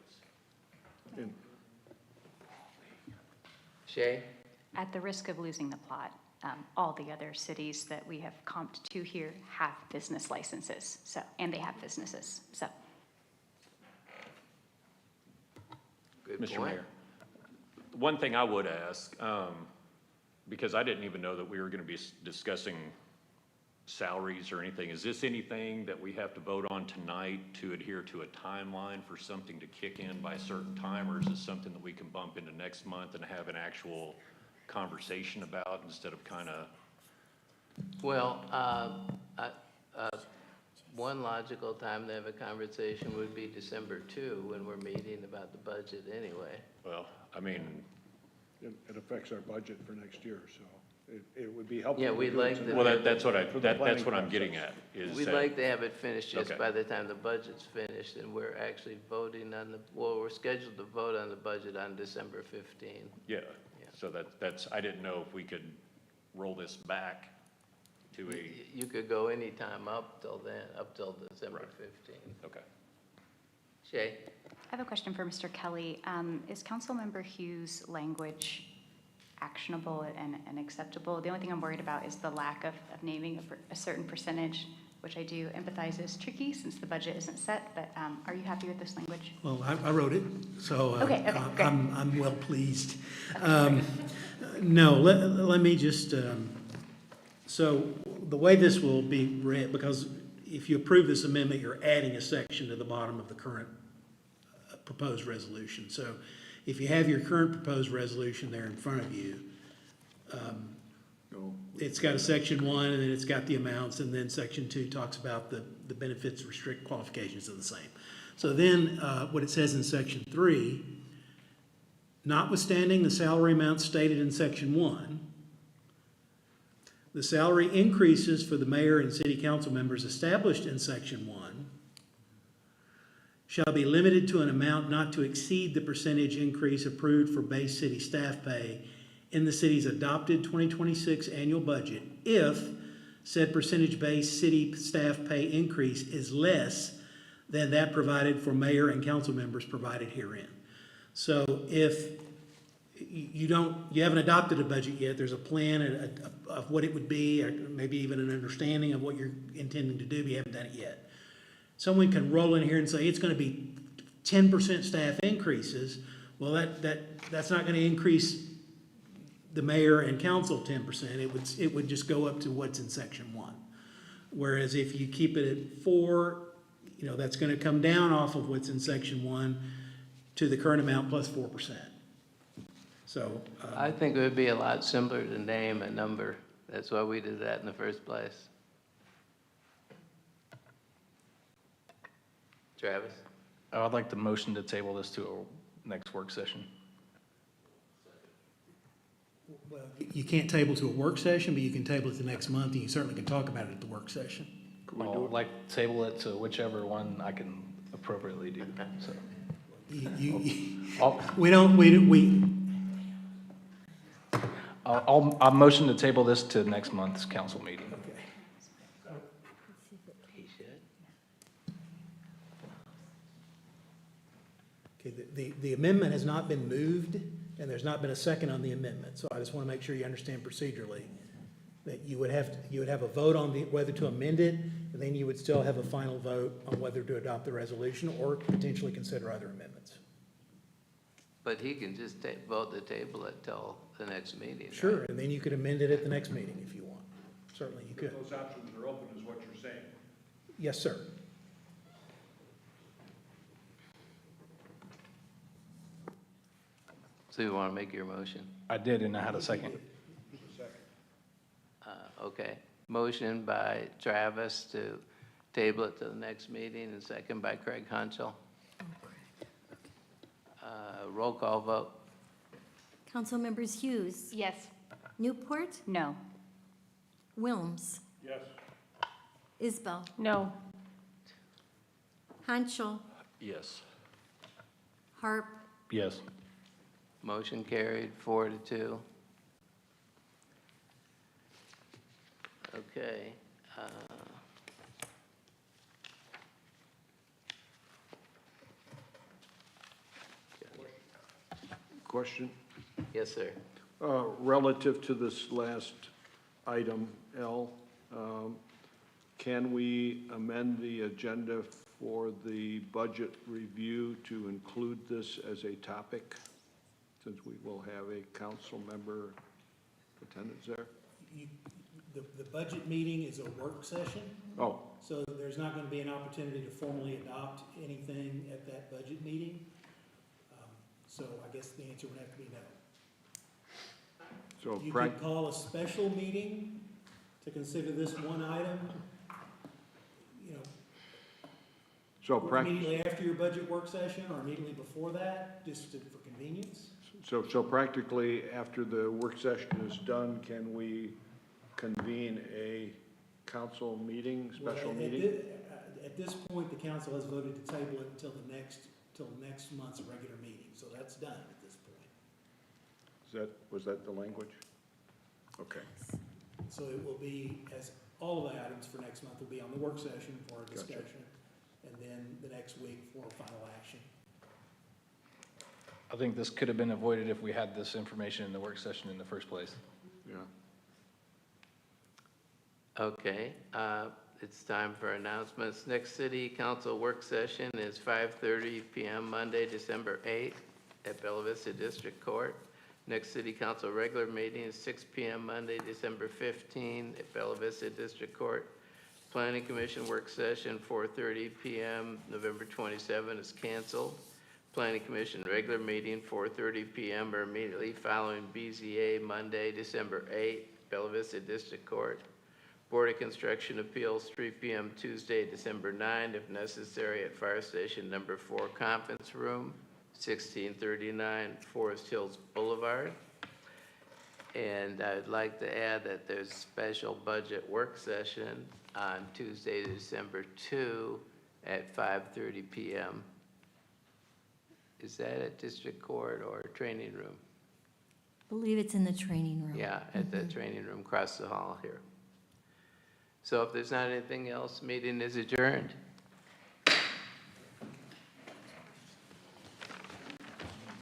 And Shay? At the risk of losing the plot, all the other cities that we have comped to here have business licenses, so, and they have businesses, so. Good Mr. point. Mayor, one thing I would ask, because I didn't even know that we were going to be discussing salaries or anything. Is this anything that we have to vote on tonight to adhere to a timeline for something to kick in by a certain time? Or is this something that we can bump into next month and have an actual conversation about instead of kind of? Well, one logical time to have a conversation would be December 2, when we're meeting about the budget anyway. Well, I mean, It affects our budget for next year, so it would be helpful. Yeah, to we'd do it like tonight. to- well, that's what planning I'm getting process. at, is We'd that- like to have it finished just Okay. by the time the budget's finished, and we're actually voting on we're scheduled to vote on the budget on December 15. Yeah, so that's, I didn't know if we could roll this back to a, You could go anytime up till then, up till December Right. 15. okay. Shay? I have a question for Mr. Kelly. Is Councilmember Hughes' language actionable and acceptable? The only thing I'm worried about is the lack of naming a certain percentage, which I do empathize is tricky since the budget isn't set, but are you happy with this language? Well, I wrote it, so Okay, great. I'm well pleased. No, let me just, so the way this will be read, because if you approve this amendment, you're adding a section to the bottom of the current proposed resolution. So if you have your current proposed resolution there in front of you, it's got a section 1, and then it's got the amounts, and then section 2 talks about the benefits, restrict qualifications are the same. So then what it says in section 3, notwithstanding the salary amounts stated in section 1, the salary increases for the mayor and city council members established in section 1 shall be limited to an amount not to exceed the percentage increase approved for base city staff pay in the city's adopted 2026 annual budget if said percentage-based city staff pay increase is less than that provided for mayor and council members provided herein. So if you haven't adopted a budget yet, there's a plan of what it would be, or maybe even an understanding of what you're intending to do, but you haven't done it yet. Someone can roll in here and say, it's gonna be 10% staff increases. Well, that's not gonna increase the mayor and council 10%. It would just go up to what's in section 1. Whereas if you keep it at 4, that's gonna come down off of what's in section 1 to the current amount plus 4%. So, I think it would be a lot simpler to name a number. That's why we did that in the first place. Travis? I would like the motion to table this to a next work session. well, you can't table to a work session, but you can table it the next month, and you certainly can talk about it at the work session. I'd like to table it to whichever one I can appropriately do, so. I'll motion to table this to next month's council meeting. Okay, the amendment has not been moved, and there's not been a second on the amendment, so I just want to make sure you understand procedurally that you would have a vote on whether to amend it, and then you would still have a final vote on whether to adopt the resolution or potentially consider other amendments. But he can just vote to table it till the next meeting. right? Sure, and then you could amend it at the next meeting if you want. Certainly you could. Those options are open, is what you're saying. Yes, sir. So you want to make your motion? I did, and I had a second. Okay. Motion by Travis to table it to the next meeting, and second by Craig Hunchel. Roll call vote. Council members Hughes, Yes. Newport, No. Wilms, Yes. Isbell, No. Hanschel, Yes. Harp, Yes. Motion carried 4-2. Okay. Question? Yes, sir. Relative to this last item, L, can we amend the agenda for the budget review to include this as a topic, since we will have a council member attendance there? the budget meeting is a work session, Oh, so there's not gonna be an opportunity to formally adopt anything at that budget meeting. So I guess the answer would have to be no. so You prac, could call a special meeting to consider this one item, you know, so prac, immediately after your budget work session or immediately before that, just for convenience. so practically, after the work session is done, can we convene a council meeting, special Well, meeting? At this point, the council has voted to table it until till next month's regular meeting, so that's done at this point. Was that the language? Okay, So it will be, as all of the items for next month will be on the work session for a Gotcha. discussion, and then the next week for final action. I think this could have been avoided if we had this information in the work session in the first place. yeah. Okay, it's time for announcements. Next city council work session is 5:30 PM Monday, December 8th at Bella Vista District Court. Next city council regular meeting is 6 PM Monday, December 15 at Bella Vista District Court. Planning Commission work session 4:30 PM, November 27 is canceled. Planning Commission regular meeting 4:30 PM or immediately following BZA Monday, December 8th, Bella Vista District Court. Board of Construction Appeals, 3 PM Tuesday, December 9, if necessary, at Fire Station Number 4 Conference Room, 1639 Forest Hills Boulevard. And I'd like to add that there's a special budget work session on Tuesday, December 2 at 5:30 PM. Is that at District Court or training room? Believe it's in the training room. Yeah, at the training room across the hall here. So if there's not anything else, meeting is adjourned.